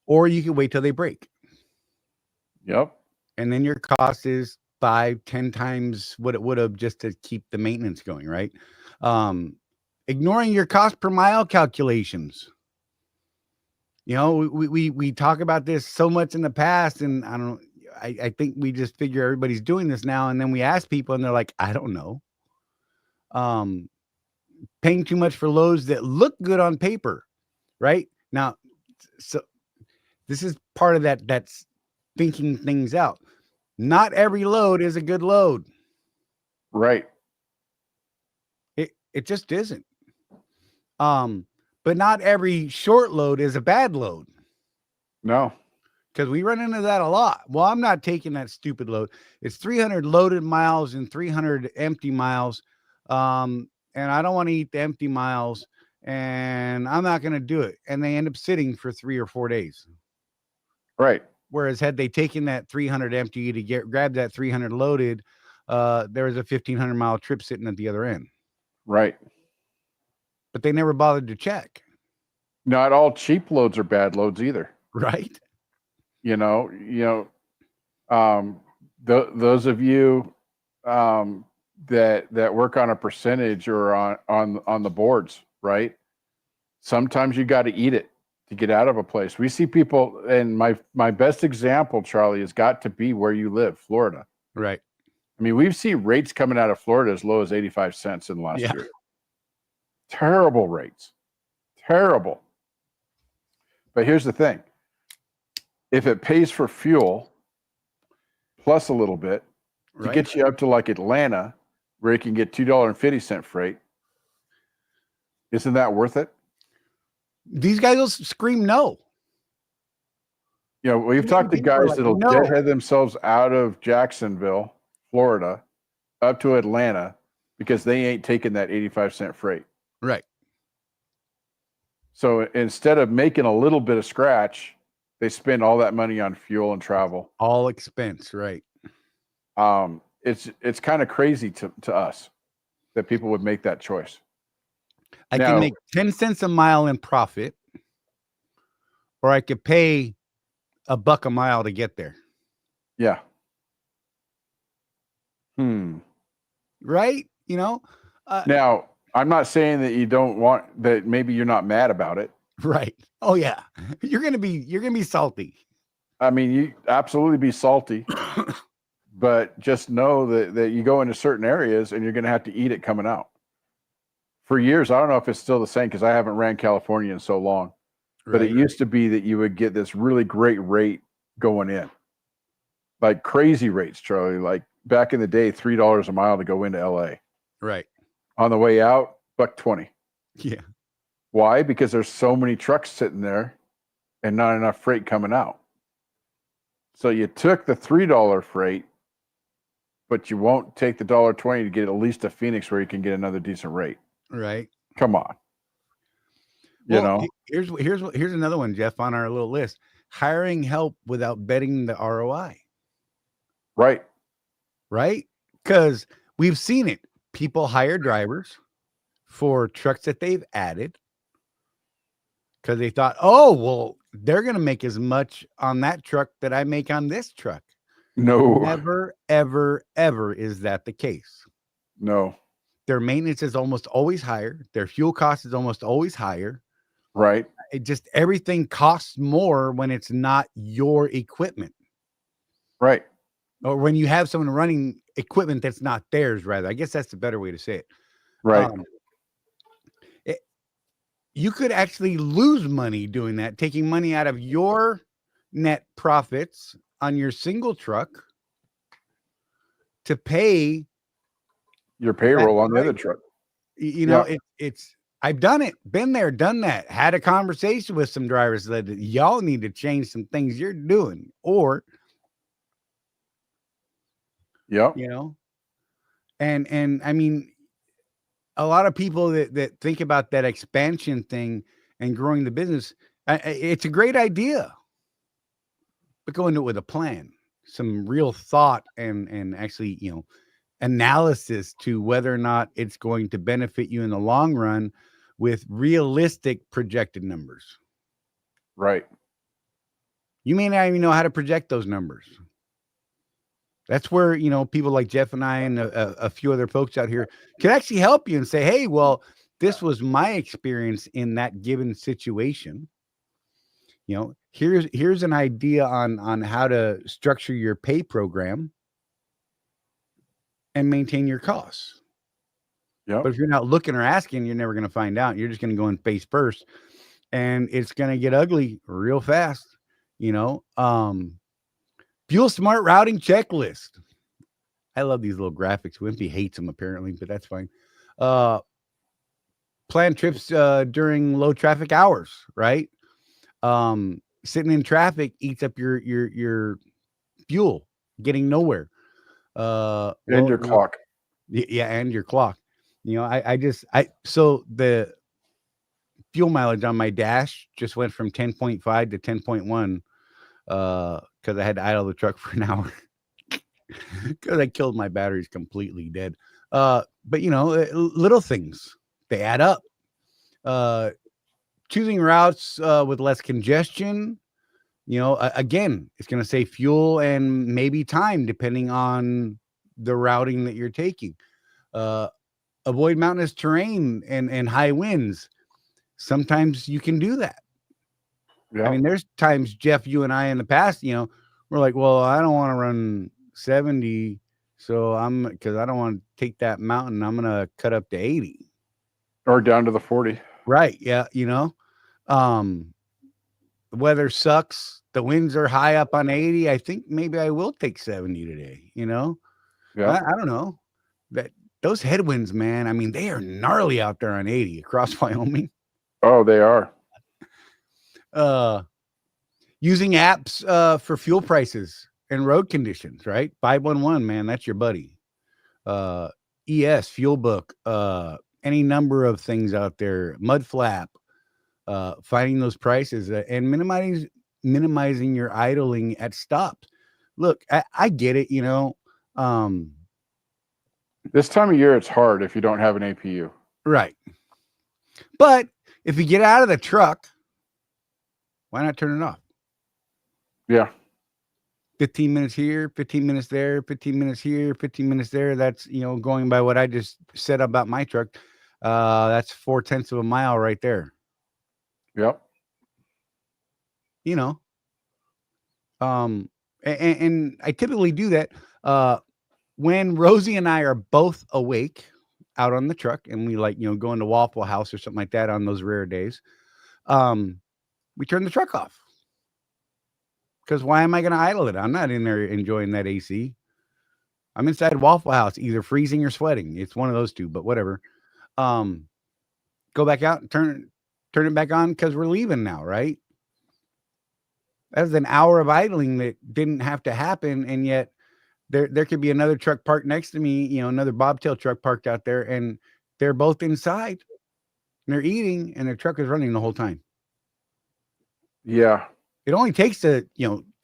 or you can wait till they break. Yep. And then your cost is 5-10 times what it would have just to keep the maintenance going, right? Ignoring your cost per mile calculations. You know, we talk about this so much in the past, and I think we just figure everybody's doing this now, and then we ask people and they're like, I don't know. Paying too much for loads that look good on paper, right? Now, so this is part of that's thinking things out. Not every load is a good load. Right. It just isn't. But not every short load is a bad load. No. Because we run into that a lot. Well, I'm not taking that stupid load. It's 300 loaded miles and 300 empty miles. And I don't want to eat the empty miles, and I'm not going to do it. And they end up sitting for 3 or 4 days. Right. Whereas had they taken that 300 empty to grab that 300 loaded, there was a 1,500 mile trip sitting at the other end. Right. But they never bothered to check. Not all cheap loads are bad loads either. Right. Those of you that work on a percentage or on the boards, right? Sometimes you got to eat it to get out of a place. We see people, and my best example, Charlie, has got to be where you live, Florida. Right. I mean, we've seen rates coming out of Florida as low as 85 cents in the last year. Terrible rates. Terrible. But here's the thing. If it pays for fuel plus a little bit to get you up to like Atlanta, where you can get $2.50 freight, isn't that worth it? These guys will scream no. You know, we've talked to guys that'll deadhead themselves out of Jacksonville, Florida, up to Atlanta because they ain't taking that 85-cent freight. Right. So instead of making a little bit of scratch, they spend all that money on fuel and travel. All expense, right. It's kind of crazy to us that people would make that choice. I can make 10 cents a mile in profit, or I could pay $1 a mile to get there. Yeah. Right? You know? Now, I'm not saying that you don't want that. Maybe you're not mad about it. Right. Oh yeah. You're going to be salty. I mean, you absolutely be salty, but just know that you go into certain areas and you're going to have to eat it coming out. For years, I don't know if it's still the same because I haven't ran California in so long, but it used to be that you would get this really great rate going in, like crazy rates, Charlie. Like back in the day, $3 a mile to go into LA. Right. On the way out, $1.20. Yeah. Why? Because there's so many trucks sitting there and not enough freight coming out. So you took the $3 freight, but you won't take the $1.20 to get at least a Phoenix where you can get another decent rate. Right. Come on. You know, here's another one, Jeff, on our little list. hiring help without betting the ROI, Right. right? Because we've seen it. People hire drivers for trucks that they've added because they thought, oh, well, they're going to make as much on that truck that I make on this truck. No. Never, ever, ever is that the case. No. Their maintenance is almost always higher. Their fuel cost is almost always higher. Right. It just, everything costs more when it's not your equipment. Right. Or when you have someone running equipment that's not theirs, rather. I guess that's the better way to say it. Right. You could actually lose money doing that, taking money out of your net profits on your single truck to pay Your payroll on the other truck. You know, it's I've done it, been there, done that, had a conversation with some drivers that y'all need to change some things you're doing, or you know, and I mean, a lot of people that think about that expansion thing and growing the business, it's a great idea, but go into it with a plan, some real thought, and actually, you know, analysis to whether or not it's going to benefit you in the long run with realistic projected numbers. Right. You may not even know how to project those numbers. That's where, you know, people like Jeff and I and a few other folks out here can actually help you and say, hey, well, this was my experience in that given situation. You know, here's an idea on how to structure your pay program and maintain your costs. Yep. But if you're not looking or asking, you're never going to find out. You're just going to go in face first, and it's going to get ugly real fast. You know, Fuel Smart routing checklist. I love these little graphics. Wimpy hates them apparently, but that's fine. Plan trips during low traffic hours, right? Sitting in traffic eats up your fuel, getting nowhere. And your clock. Yeah, and your clock. You know, so the fuel mileage on my dash just went from 10.5 to 10.1 because I had to idle the truck for an hour because I killed my batteries completely dead. But you know, little things, they add up. Choosing routes with less congestion, you know, again, it's going to save fuel and maybe time depending on the routing that you're taking. Avoid mountainous terrain and high winds. Sometimes you can do that. Yeah. I mean, there's times, Jeff, you and I in the past, you know, we're like, well, I don't want to run 70. So because I don't want to take that mountain. I'm going to cut up to 80. Or down to the 40. Right. Yeah. You know, the weather sucks. The winds are high up on 80. I think maybe I will take 70 today, you know? Yeah. I don't know. Those headwinds, man, I mean, they are gnarly out there on 80 across Wyoming. Oh, they are. Using apps for fuel prices and road conditions, right? 511, man, that's your buddy. ES, Fuel Book, any number of things out there. Mud Flap, finding those prices and minimizing your idling at stops. Look, I get it, you know. This time of year, it's hard if you don't have an APU. Right. But if you get out of the truck, why not turn it off? Yeah. 15 minutes here, 15 minutes there, 15 minutes here, 15 minutes there. That's, you know, going by what I just said about my truck. That's 0.4 of a mile right there. Yep. You know, and I typically do that. When Rosie and I are both awake out on the truck and we like, you know, go into Waffle House or something like that on those rare days, we turn the truck off. Because why am I going to idle it? I'm not in there enjoying that AC. I'm inside Waffle House, either freezing or sweating. It's one of those two, but whatever. Go back out and turn it back on because we're leaving now, right? That was an hour of idling that didn't have to happen, and yet there could be another truck parked next to me, you know, another bobtail truck parked out there, and they're both inside. And they're eating, and their truck is running the whole time. Yeah. It only takes 2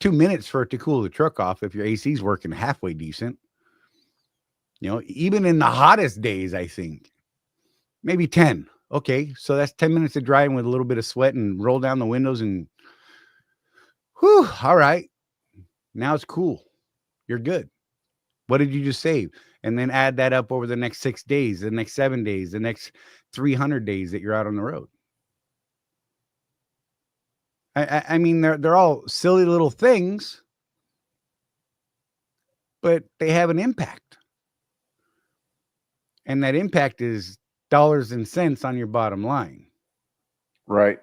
minutes for it to cool the truck off if your AC is working halfway decent. Even in the hottest days, I think maybe 10. Okay, so that's 10 minutes of driving with a little bit of sweat, and roll down the windows and whew, all right. Now it's cool. You're good. What did you just save? And then add that up over the next 6 days, the next 7 days, the next 300 days that you're out on the road. I mean, they're all silly little things, but they have an impact. And that impact is dollars and cents on your bottom line. Right.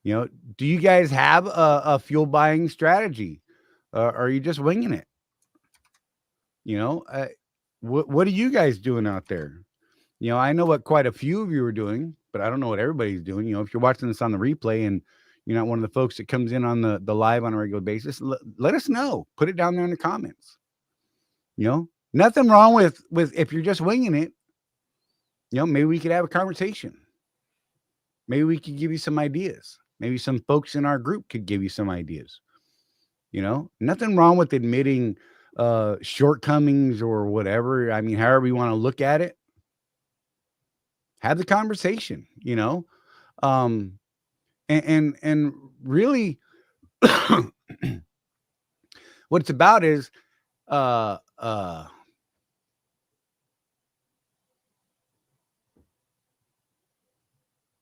Do you guys have a fuel buying strategy? Or are you just winging it? What are you guys doing out there? I know what quite a few of you are doing, but I don't know what everybody's doing. If you're watching this on the replay and you're not one of the folks that comes in on the live on a regular basis, let us know. Put it down there in the comments. Nothing wrong with if you're just winging it. Maybe we could have a conversation. Maybe we could give you some ideas. Maybe some folks in our group could give you some ideas. Nothing wrong with admitting shortcomings or whatever. I mean, however you want to look at it, have the conversation, and really what it's about is, wow,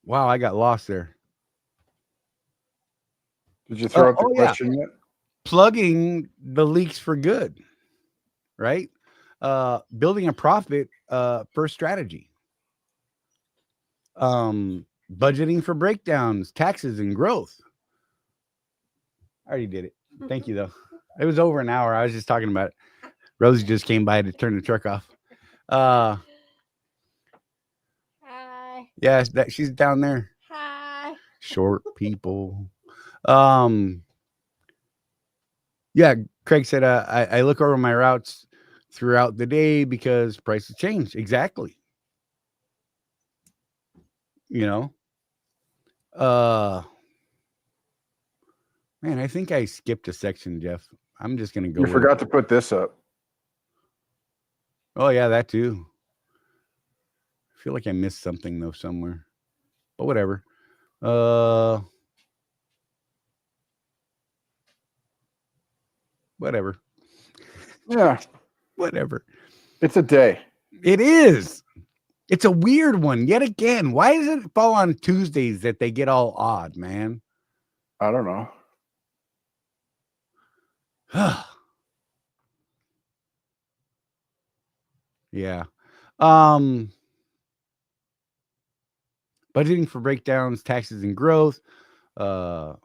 I got lost there. Did you throw up the question yet? Plugging the leaks for good, right? Building a profit first strategy. Budgeting for breakdowns, taxes, and growth. I already did it. Thank you, though. It was over an hour. I was just talking about it. Rosie just came by to turn the truck off. Hi. Yeah, she's down there. Hi. Short people. Yeah, Craig said, I look over my routes throughout the day because prices change. Exactly. Man, I think I skipped a section, Jeff. I'm just going to go. You forgot to put this up. Oh, yeah, that too. I feel like I missed something, though, somewhere. But whatever. Whatever. Yeah. Whatever. It's a day. It is. It's a weird one. Yet again, why does it fall on Tuesdays that they get all odd, man? I don't know. Yeah. Budgeting for breakdowns, taxes, and growth. And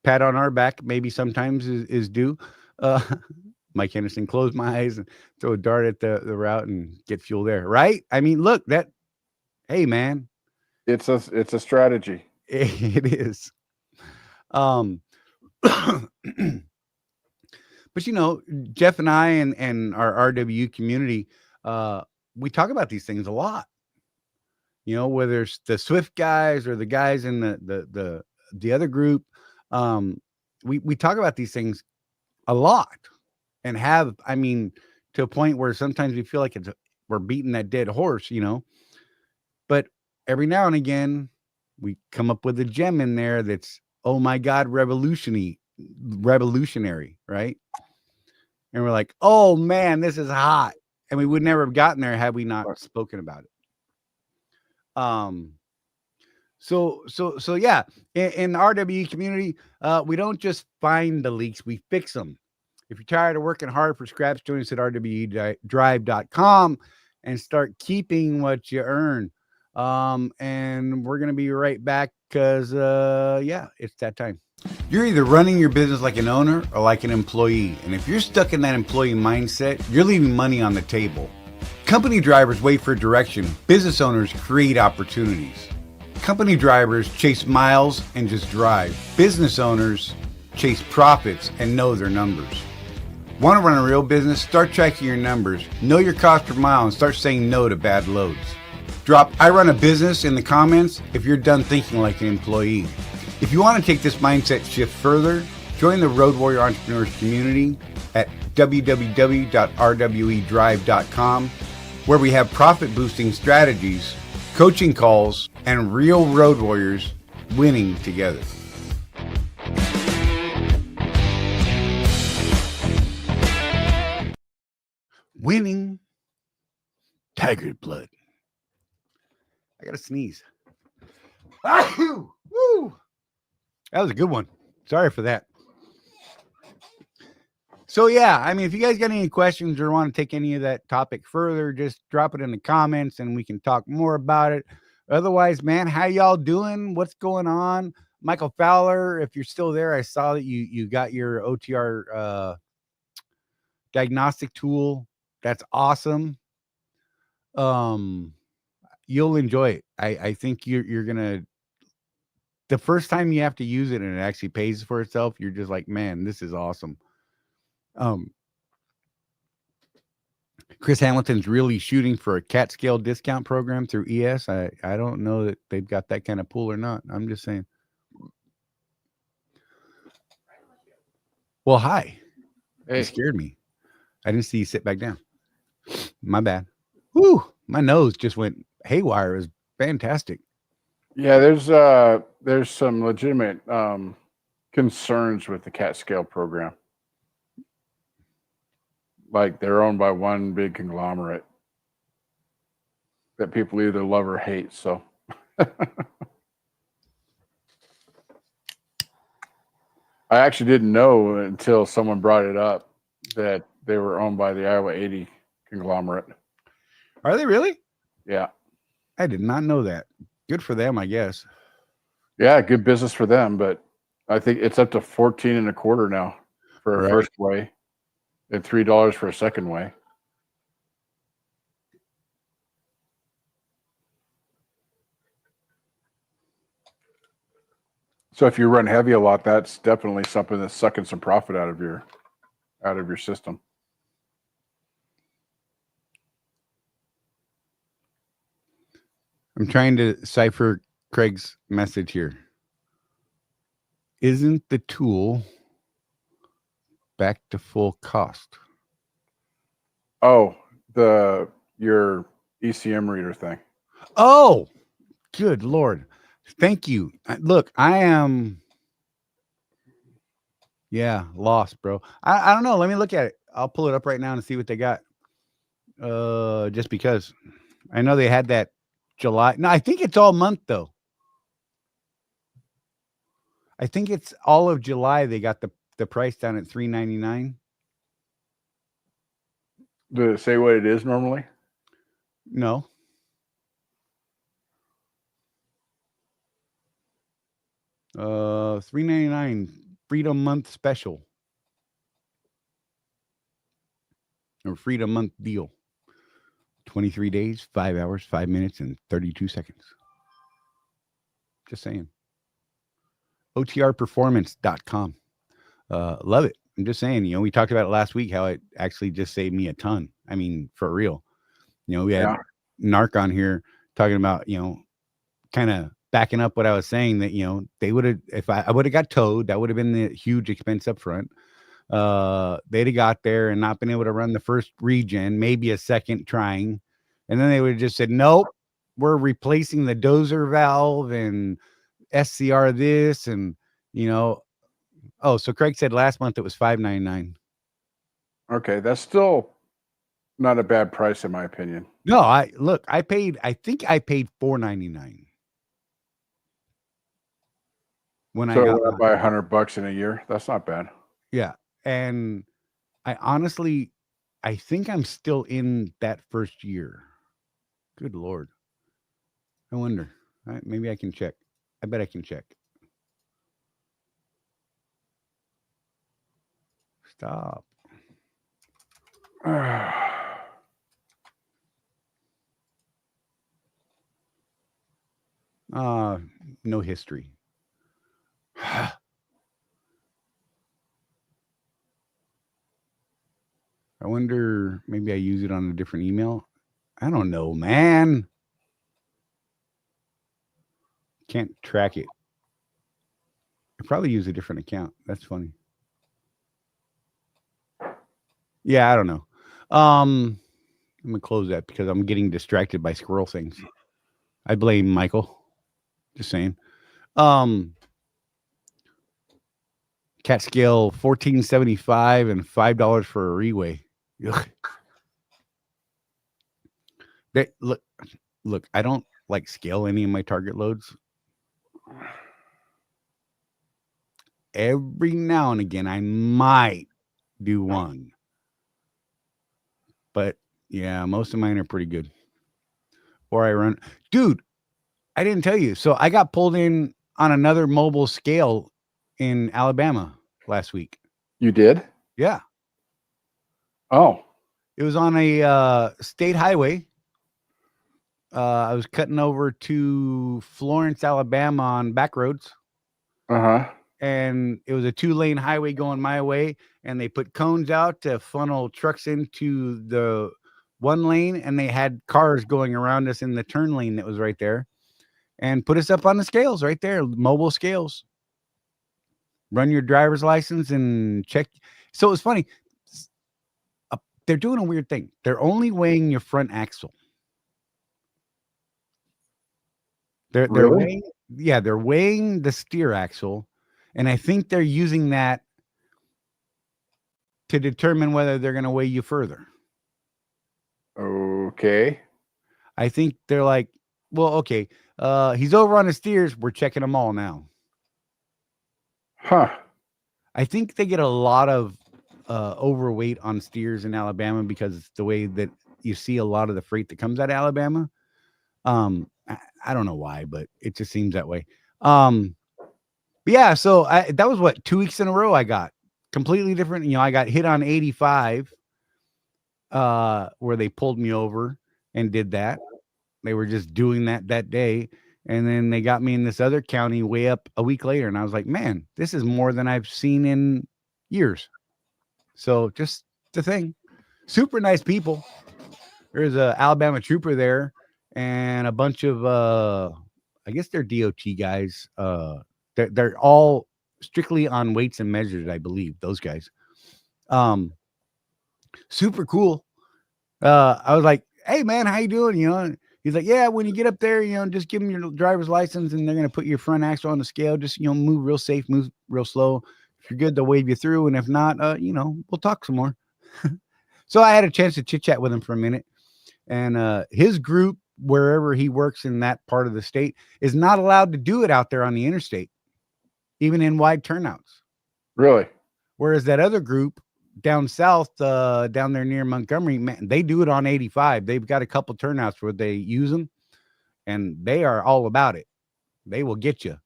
pat on our back maybe sometimes is due. Mike Henderson, close my eyes and throw a dart at the route and get fuel there, right? I mean, look, hey, man. It's a strategy. It is. But Jeff and I and our RW community, we talk about these things a lot. Whether it's the Swift guys or the guys in the other group, we talk about these things a lot, and have, I mean, to a point where sometimes we feel like we're beating that dead horse, But every now and again, we come up with a gem in there that's, oh my God, revolutionary, right? And we're like, oh man, this is hot. And we would never have gotten there had we not spoken about it. So yeah, in the RWE community, we don't just find the leaks, we fix them. If you're tired of working hard for scraps, join us at rwedrive.com and start keeping what you earn. And we're going to be right back because, it's that time. You're either running your business like an owner or like an employee. And if you're stuck in that employee mindset, you're leaving money on the table. Company drivers wait for direction. Business owners create opportunities. Company drivers chase miles and just drive. Business owners chase profits and know their numbers. Want to run a real business? Start tracking your numbers. Know your cost per mile and start saying no to bad loads. Drop "I run a business" in the comments if you're done thinking like an employee. If you want to take this mindset shift further, join the Road Warrior Entrepreneurs community at www.rwedrive.com, where we have profit boosting strategies, coaching calls, and real road warriors winning together. Winning tiger blood. I gotta sneeze. Woo! That was a good one. Sorry for that. So yeah, I mean, if you guys got any questions or want to take any of that topic further, just drop it in the comments and we can talk more about it. Otherwise, man, how y'all doing? What's going on? Michael Fowler, if you're still there, I saw that you got your OTR diagnostic tool. That's awesome. You'll enjoy it. I think you're gonna, the first time you have to use it and it actually pays for itself, you're just like, man, this is awesome. Chris Hamilton's really shooting for a CAT scale discount program through ES. I don't know that they've got that kind of pool or not. I'm just saying. Well, hi. Hey. You scared me. I didn't see you sit back down. My bad. Whoo, my nose just went haywire. It was fantastic. Yeah, there's some legitimate concerns with the CAT scale program. Like they're owned by one big conglomerate that people either love or hate. So I actually didn't know until someone brought it up that they were owned by the Iowa 80 conglomerate. Are they really? Yeah. I did not know that. Good for them, I guess. Yeah, good business for them, but I think it's up to 14.25 now for a first way and $3 for a second way. So if you run heavy a lot, that's definitely something that's sucking some profit out of your system. I'm trying to cipher Craig's message here. Isn't the tool back to full cost? Oh, your ECM reader thing. Oh, good Lord. Thank you. Look, I am lost, bro. I don't know. Let me look at it. I'll pull it up right now and see what they got. Just because I know they had that July. No, I think it's all month though. I think it's all of July. They got the price down at $3.99. Did it say what it is normally? No. $3.99 Freedom Month special. Or Freedom Month deal. 23 days, 5 hours, 5 minutes, and 32 seconds. Just saying. OTRperformance.com. Love it. I'm just saying, we talked about it last week, how it actually just saved me a ton. I mean, for real. We had Narc on here talking about, kind of backing up what I was saying that, they would have, if I would have got towed, that would have been the huge expense up front. They'd have got there and not been able to run the first regen, maybe a second trying. And then they would have just said, nope, we're replacing the dozer valve and SCR this. And, so Craig said last month it was $5.99. Okay. That's still not a bad price in my opinion. No, I think I paid $4.99. When so I got by $100 in a year, that's not bad. Yeah. And I honestly, I think I'm still in that first year. Good Lord. I wonder. Maybe I can check. I bet I can check. Stop. No history. I wonder, maybe I use it on a different email. I don't know, man. Can't track it. I probably use a different account. That's funny. Yeah, I don't know. I'm gonna close that because I'm getting distracted by squirrel things. I blame Michael. Just saying. Cat scale $14.75 and $5 for a reway. Ugh. They, look. I don't like scale any of my target loads. Every now and again, I might do one, but yeah, most of mine are pretty good. Or I run, dude. I didn't tell you. So I got pulled in on another mobile scale in Alabama last week. You did? Yeah. Oh. It was on a state highway. I was cutting over to Florence, Alabama on back roads. Uh-huh. And it was a 2-lane highway going my way. And they put cones out to funnel trucks into the 1 lane. And they had cars going around us in the turn lane that was right there. And put us up on the scales right there, mobile scales. Run your driver's license and check. So it was funny. They're doing a weird thing. They're only weighing your front axle. They're Really? they're weighing the steer axle, and I think they're using that to determine whether they're going to weigh you further. Okay. I think they're like, well, okay, he's over on the steers. We're checking them all now. Huh. I think they get a lot of overweight on steers in Alabama because it's the way that you see a lot of the freight that comes out of Alabama. I don't know why, but it just seems that way. But yeah, so that was what 2 weeks in a row I got completely different. You know, I got hit on 85, where they pulled me over and did that. They were just doing that day. And then they got me in this other county way up a week later. And I was like, man, this is more than I've seen in years. So just the thing. Super nice people. There's a Alabama trooper there and a bunch of, I guess they're DOT guys. They're all strictly on weights and measures, I believe, those guys. Super cool. I was like, hey, man, how you doing? You know, he's like, yeah, when you get up there, you know, just give them your driver's license and they're going to put your front axle on the scale. Just, you know, move real safe, move real slow. If you're good, they'll wave you through. And if not, you know, we'll talk some more. So I had a chance to chit chat with him for a minute. And his group, wherever he works in that part of the state, is not allowed to do it out there on the interstate, even in wide turnouts. Really? Whereas that other group down south, down there near Montgomery, man, they do it on 85. They've got a couple turnouts where they use them, and they are all about it. They will get you.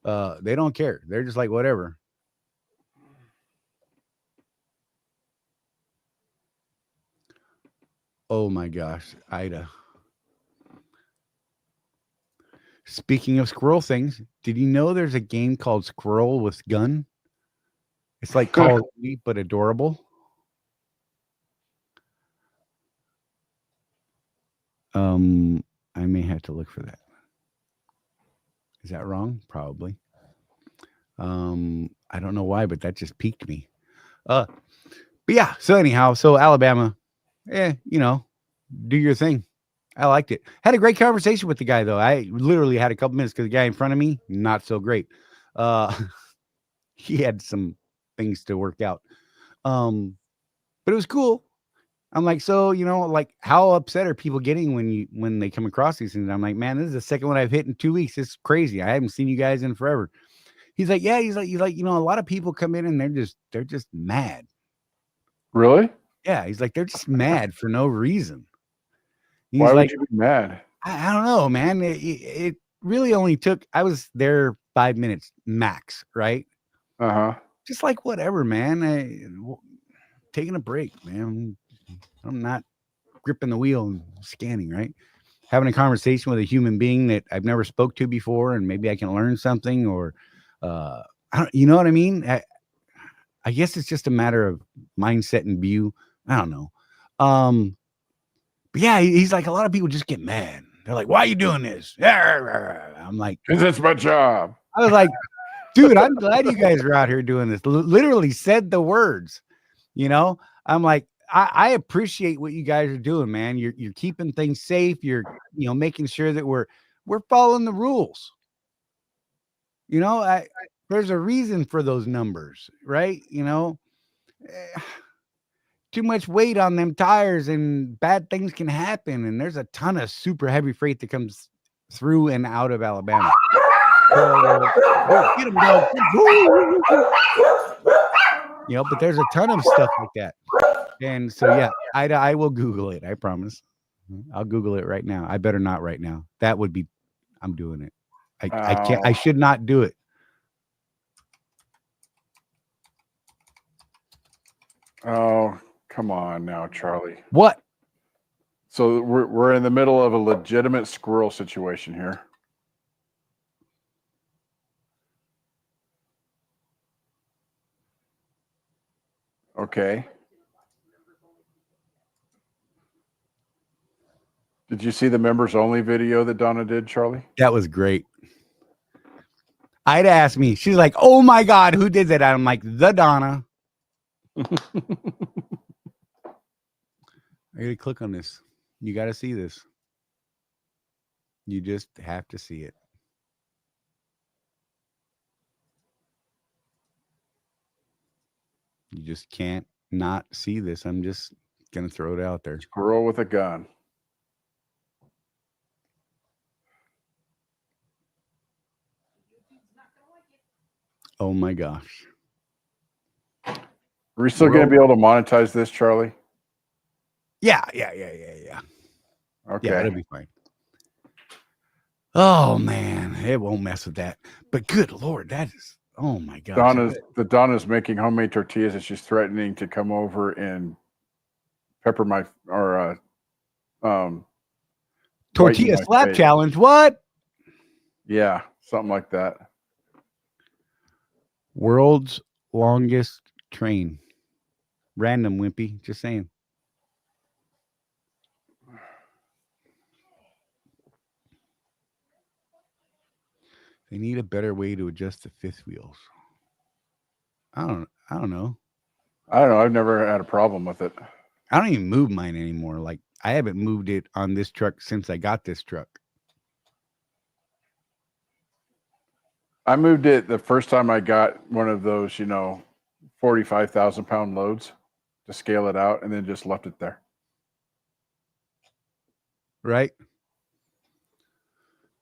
They don't care. They're just like, whatever. Oh my gosh, Ida. Speaking of squirrel things, did you know there's a game called Squirrel with Gun? It's like Call of Duty, but adorable. I may have to look for that. Is that wrong? Probably. I don't know why, but that just piqued me. But yeah, so anyhow, so Alabama, you know, do your thing. I liked it. Had a great conversation with the guy, though. I literally had a couple minutes because the guy in front of me, not so great. He had some things to work out. But it was cool. I'm like, so, you know, like, how upset are people getting when they come across these things? I'm like, man, this is the second one I've hit in 2 weeks. It's crazy. I haven't seen you guys in forever. He's like, yeah, he's like, you know, a lot of people come in and they're just mad. Really? Yeah, he's like, they're just mad for no reason. He's Why like, would you be mad? I don't know, man. It really only took, I was there 5 minutes max, right? Uh-huh. Just like whatever, man. Taking a break, man. I'm not gripping the wheel and scanning, right? Having a conversation with a human being that I've never spoke to before, and maybe I can learn something, or you know what I mean? I guess it's just a matter of mindset and view. I don't know. But yeah, he's like, a lot of people just get mad. They're like, why are you doing this? I'm like, Because it's my job. I was like, dude, I'm glad you guys are out here doing this. Literally said the words, you know. I'm like, I appreciate what you guys are doing, man. You're keeping things safe. You're making sure that we're following the rules. There's a reason for those numbers, right? Too much weight on them tires and bad things can happen. And there's a ton of super heavy freight that comes through and out of Alabama. Get him, dog. But there's a ton of stuff like that. And so, yeah, I will Google it. I promise. I'll Google it right now. I better not right now. That would be, I'm doing it. I can't, I should not do it. Oh, come on now, Charlie. What? So we're in the middle of a legitimate squirrel situation here. Okay. Did you see the members only video that Donna did, Charlie? That was great. Ida asked me, she's like, oh my God, who did that? I'm like, the Donna. I gotta click on this. You gotta see this. You just have to see it. You just can't not see this. I'm just gonna throw it out there. Squirrel with a gun. Oh my gosh. Are we still going to be able to monetize this, Charlie? Yeah. Okay. Yeah, it'll be fine. Oh man, it won't mess with that. But good Lord, that is, oh my gosh. Donna's making homemade tortillas and she's threatening to come over and pepper my tortilla slap face. challenge. What? Yeah, something like that. World's longest train. Random, Wimpy. Just saying. They need a better way to adjust the fifth wheels. I don't know. I don't know. I've never had a problem with it. I don't even move mine anymore. Like, I haven't moved it on this truck since I got this truck. I moved it the first time I got one of those, 45,000 pound loads to scale it out, and then just left it there. Right.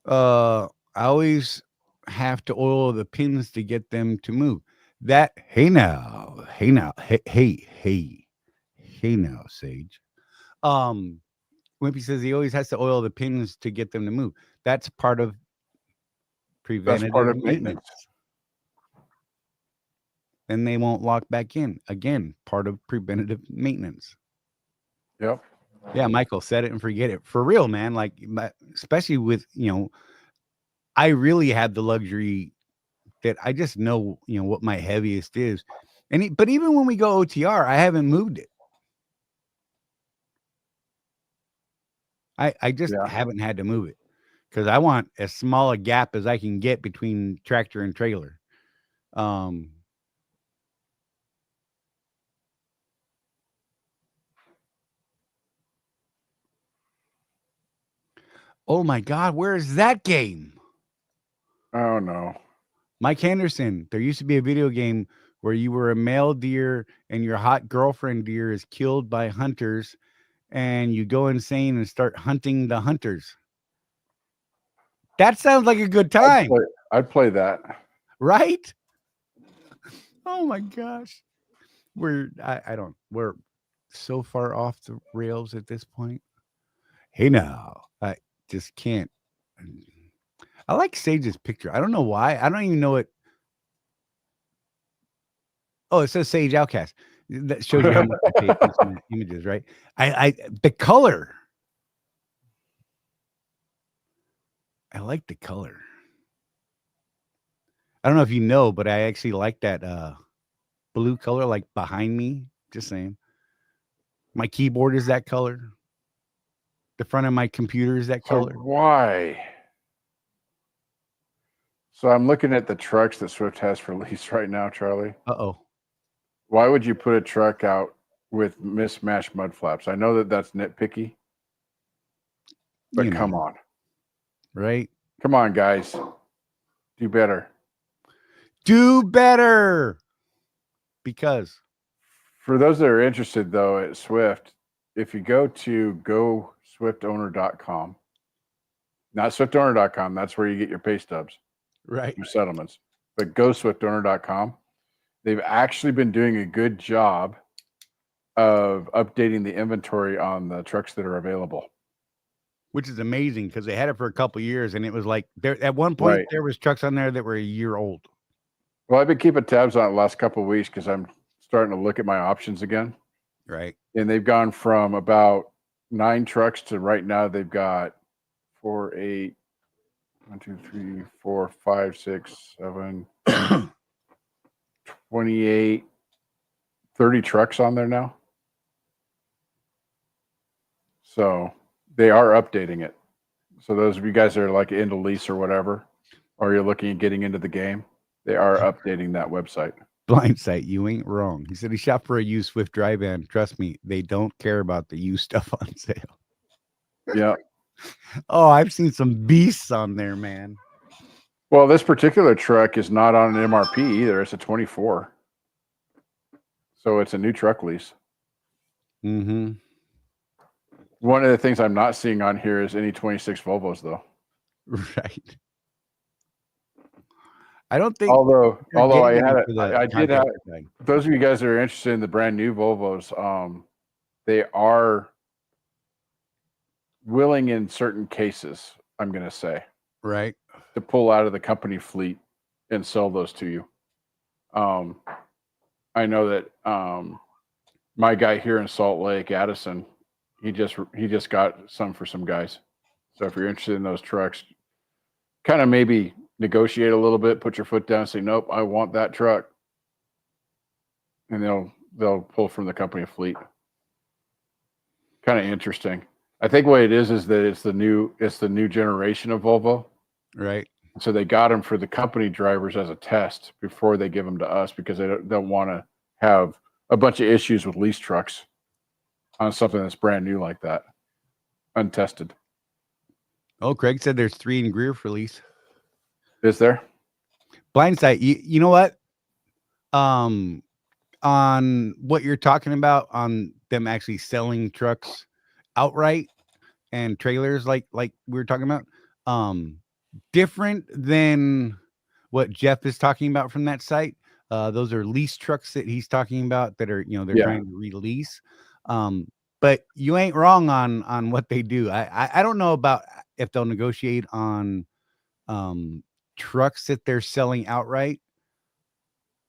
I always have to oil the pins to get them to move. That, hey now, Sage. Wimpy says he always has to oil the pins to get them to move. That's part of preventative maintenance. Then they won't lock back in. Again, part of preventative maintenance. Yep. Yeah, Michael, set it and forget it. For real, man. Like, especially with, I really have the luxury that I just know, what my heaviest is. But even when we go OTR, I haven't moved it. I just haven't had to move it because I want as small a gap as I can get between tractor and trailer. Oh my God, where is that game? Oh no. Mike Henderson, there used to be a video game where you were a male deer and your hot girlfriend deer is killed by hunters and you go insane and start hunting the hunters. That sounds like a good time. I'd play that. Right? Oh my gosh. We're so far off the rails at this point. Hey now, I just can't. I like Sage's picture. I don't know why. I don't even know it. Oh, it says Sage Outcast. That shows you how much I pay attention to images, right? The color. I like the color. I don't know if you know, but I actually like that blue color, like behind me. Just saying. My keyboard is that color. The front of my computer is that So color. why? So I'm looking at the trucks that Swift has for lease right now, Charlie. Uh-oh. Why would you put a truck out with mismatched mud flaps? I know that that's nitpicky, but You know, come on. right? Come on, guys. Do better. Do better. Because For those that are interested, though, at Swift, if you go to GoSwiftOwner.com, not SwiftOwner.com, that's where you get your pay stubs, right. your settlements, but GoSwiftOwner.com, they've actually been doing a good job of updating the inventory on the trucks that are available. Which is amazing because they had it for a couple years and it was like there at one point Right. there was trucks on there that were a year old. Well, I've been keeping tabs on it the last couple of weeks because I'm starting to look at my options again. Right. And they've gone from about 9 trucks to right now they've got 4, 8, 1, 2, 3, 4, 5, 6, 7, 28, 30 trucks on there now. So they are updating it. So those of you guys that are like into lease or whatever, or you're looking at getting into the game, they are updating that website. Blind sight, you ain't wrong. He said he shopped for a used Swift dry van. Trust me, they don't care about the used stuff on sale. Yeah. Oh, I've seen some beasts on there, man. Well, this particular truck is not on an MRP either. It's a 24. So it's a new truck lease. Mm-hmm. One of the things I'm not seeing on here is any 26 Volvos, though. Right. I don't think. Although I getting had it it, for the I did have. contractor side. Those of you guys that are interested in the brand new Volvos, they are willing in certain cases, I'm going to say, Right. to pull out of the company fleet and sell those to you. I know that my guy here in Salt Lake, Addison, he just got some for some guys. So if you're interested in those trucks, kind of maybe negotiate a little bit, put your foot down, say, nope, I want that truck. And they'll pull from the company fleet. Kind of interesting. I think what it is that it's the new generation of Volvo. Right. So they got them for the company drivers as a test before they give them to us because they don't want to have a bunch of issues with lease trucks on something that's brand new like that, untested. Oh, Craig said there's 3 in Greer for lease. Is there? Blindsight. You know what? On what you're talking about on them actually selling trucks outright and trailers like we were talking about, different than what Jeff is talking about from that site. Those are lease trucks that he's talking about that are, they're trying to release. But you ain't wrong on what they do. I don't know about if they'll negotiate on trucks that they're selling outright.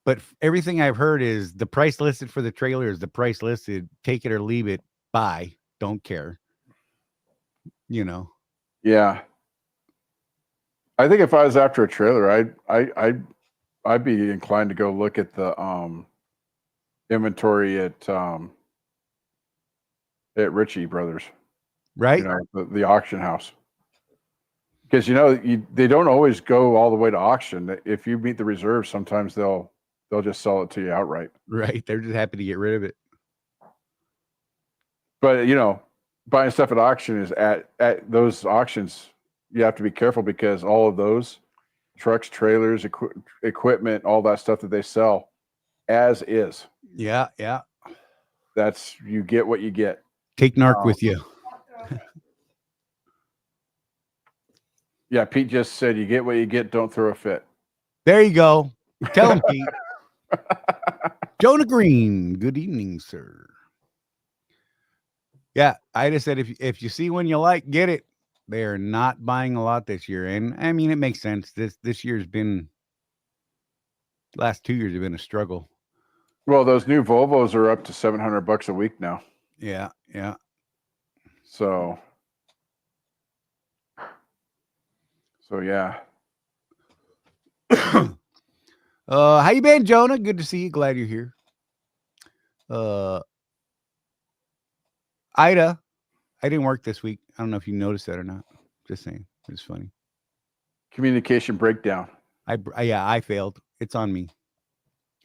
But everything I've heard is the price listed for the trailer is the price listed. Take it or leave it. Buy. Don't care. Yeah. I think if I was after a trailer, I'd be inclined to go look at the inventory at Ritchie Brothers, Right? The auction house. Because they don't always go all the way to auction. If you meet the reserve, sometimes they'll just sell it to you outright. Right. They're just happy to get rid of it. But buying stuff at auction is at those auctions, you have to be careful because all of those trucks, trailers, equipment, all that stuff that they sell as is. Yeah. Yeah. That's, you get what you get. Take narc with you. Yeah, Pete just said, you get what you get, don't throw a fit. There you go. Tell him, Pete. Jonah Green. Good evening, sir. Yeah, I just said if you see one you like, get it. They are not buying a lot this year. And I mean, it makes sense. This year's been, last 2 years have been a struggle. Well, those new Volvos are up to $700 a week now. Yeah, yeah. So yeah. How you been, Jonah? Good to see you. Glad you're here. Ida, I didn't work this week. don't know if you noticed that or not. Just saying. It's funny. Communication breakdown. I failed. It's on me.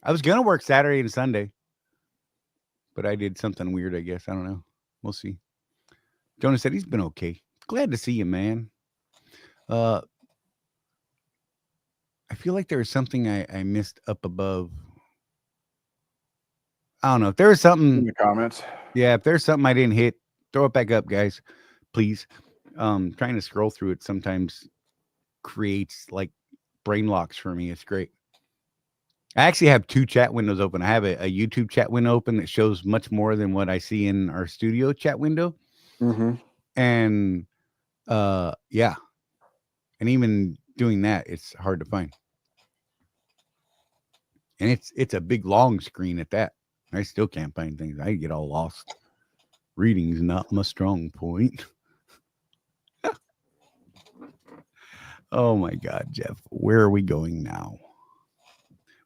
I was gonna work Saturday and Sunday, but I did something weird. I guess I don't know. We'll see. Jonah said he's been okay. Glad to see you, man. I feel like there was something I missed up above. I don't know if there was In something. the comments. Yeah, if there's something I didn't hit, throw it back up, guys, please. Trying to scroll through it sometimes creates like brain locks for me. It's great. I actually have 2 chat windows open. I have a YouTube chat window open that shows much more than what I see in our studio chat window. Mm-hmm. And yeah. And even doing that, it's hard to find. And it's a big long screen at that. I still can't find things. I get all lost. Reading's not my strong point. Oh my God, Jeff. Where are we going now?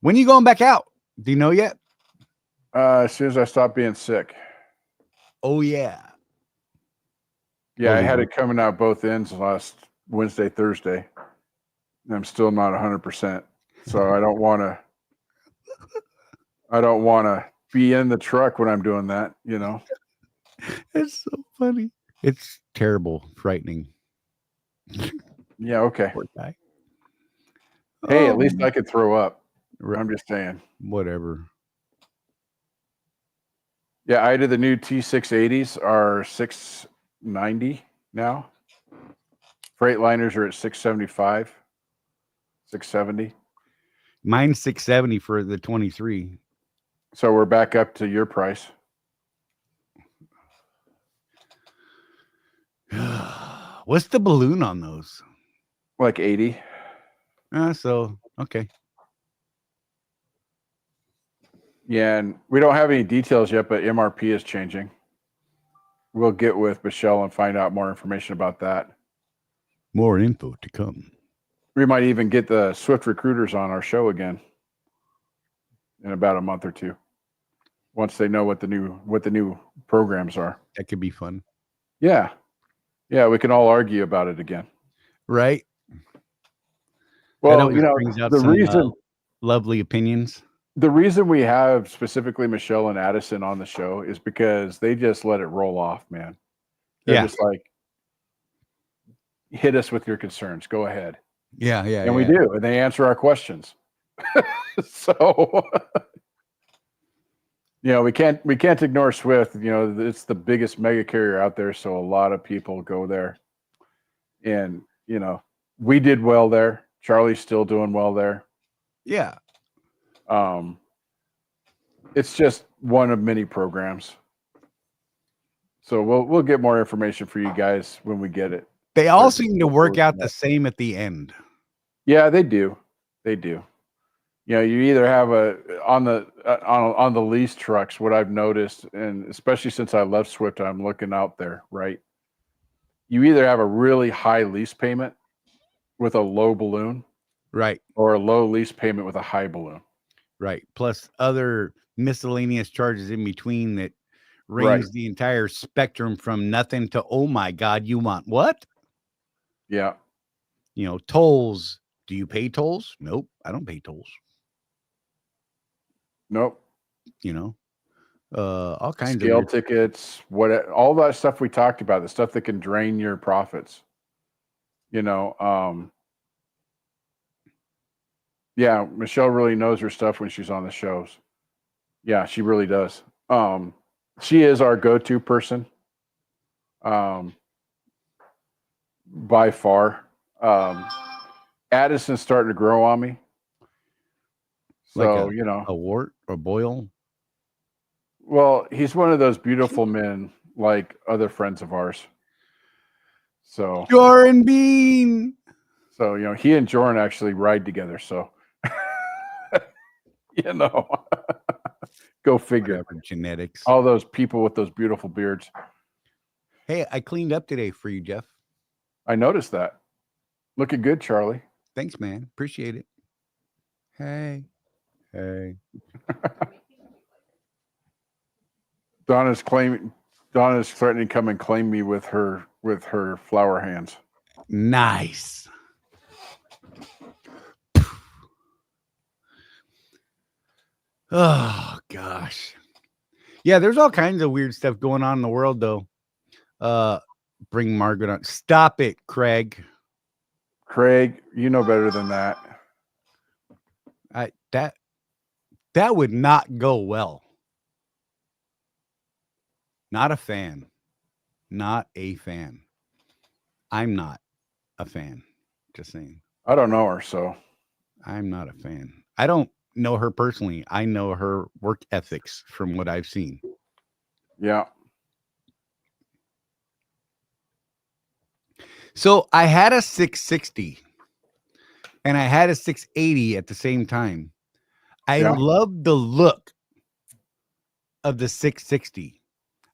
When are you going back out? Do you know yet? As soon as I stop being sick. Oh yeah. Yeah, I Well, had it coming out both ends last Wednesday, Thursday. And I'm still not 100%. So I don't want to be in the truck when I'm doing that, you know. It's so funny. It's terrible, frightening. Yeah, okay. Poor guy. Hey, at least I could throw up. Right. I'm just saying. Whatever. Yeah, I did the new T680s are 690 now. Freightliners are at 675, 670. Mine's 670 for the 23. So we're back up to your price. What's the balloon on those? Like 80. So okay. Yeah, and we don't have any details yet, but MRP is changing. We'll get with Michelle and find out more information about that. More info to come. We might even get the Swift recruiters on our show again in about a month or two, once they know what the new programs are. That could be fun. Yeah, we can all argue about it again. Right? Well, brings out the some, reason lovely opinions. the reason we have specifically Michelle and Addison on the show is because they just let it roll off, man. They're just like, hit us with your concerns. Go ahead. Yeah. And we do, and they answer our questions. So, we can't ignore Swift. It's the biggest mega carrier out there, so a lot of people go there. And we did well there. Charlie's still doing well there. Yeah. It's just one of many programs. So we'll get more information for you guys when we get it. They all seem to work out the same at the end. Yeah, they do. They do. You either have on the lease trucks, what I've noticed, and especially since I left Swift, I'm looking out there, right? You either have a really high lease payment with a low balloon, right, or a low lease payment with a high balloon, right. Plus other miscellaneous charges in between that range the entire spectrum from nothing to, oh my God, you want what? Yeah. Tolls. Do you pay tolls? Nope, I don't pay tolls. Nope. All kinds scale of tickets, all that stuff we talked about, the stuff that can drain your profits. Yeah, Michelle really knows her stuff when she's on the shows. Yeah, she really does. She is our go-to person. By far. Addison's starting to grow on me. So, like a wart or boil. Well, he's one of those beautiful men like other friends of ours. So Joran Bean. So, he and Joran actually ride together. So, go figure. Whatever, genetics. All those people with those beautiful beards. Hey, I cleaned up today for you, Jeff. I noticed that. Looking good, Charlie. Thanks, man. Appreciate it. Hey. Donna's claiming Donna's threatening to come and claim me with her flower hands. Nice. Oh gosh. Yeah, there's all kinds of weird stuff going on in the world though. Bring Margaret on. Stop it, Craig. Craig, you know better than that. That would not go well. Not a fan. Not a fan. I'm not a fan. Just saying. I don't know her, so I'm not a fan. I don't know her personally. I know her work ethics from what I've seen. yeah. So I had a 660 and I had a 680 at the same time. I loved the look of the 660.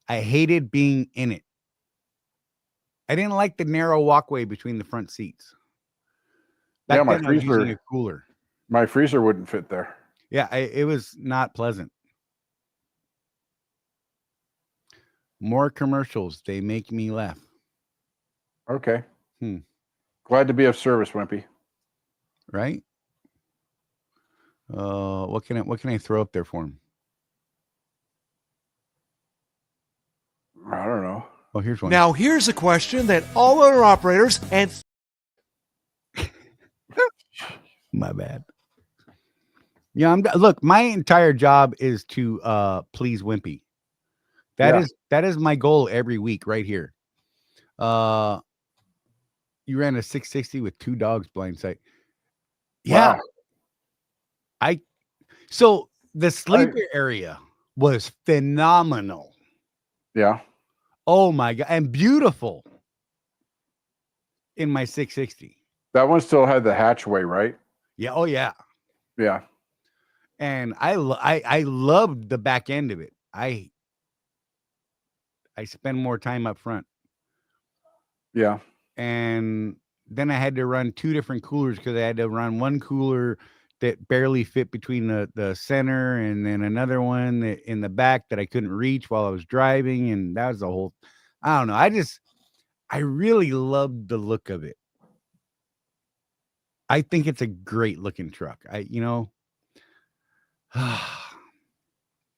I hated being in it. I didn't like the narrow walkway between the front seats. Back my then I was using freezer, a cooler. my freezer wouldn't fit there. Yeah, it was not pleasant. More commercials. They make me laugh. Okay. Glad to be of service, Wimpy. Right? What can I throw up there for him? I don't know. Oh, here's one. Now, here's a question that all owner operators and My bad. Yeah, look, my entire job is to please Wimpy. That is my goal every week right here. You ran a 660 with 2 dogs blind sight. Yeah. Wow. So the sleeper area was phenomenal. Yeah. Oh my God. And beautiful in my 660. That one still had the hatchway, right? Yeah. Oh yeah. Yeah. And I loved the back end of it. I spend more time up front. Yeah. And then I had to run 2 different coolers because I had to run one cooler that barely fit between the center and then another one in the back that I couldn't reach while I was driving. And that was the whole, I don't know. I really loved the look of it. I think it's a great looking truck. But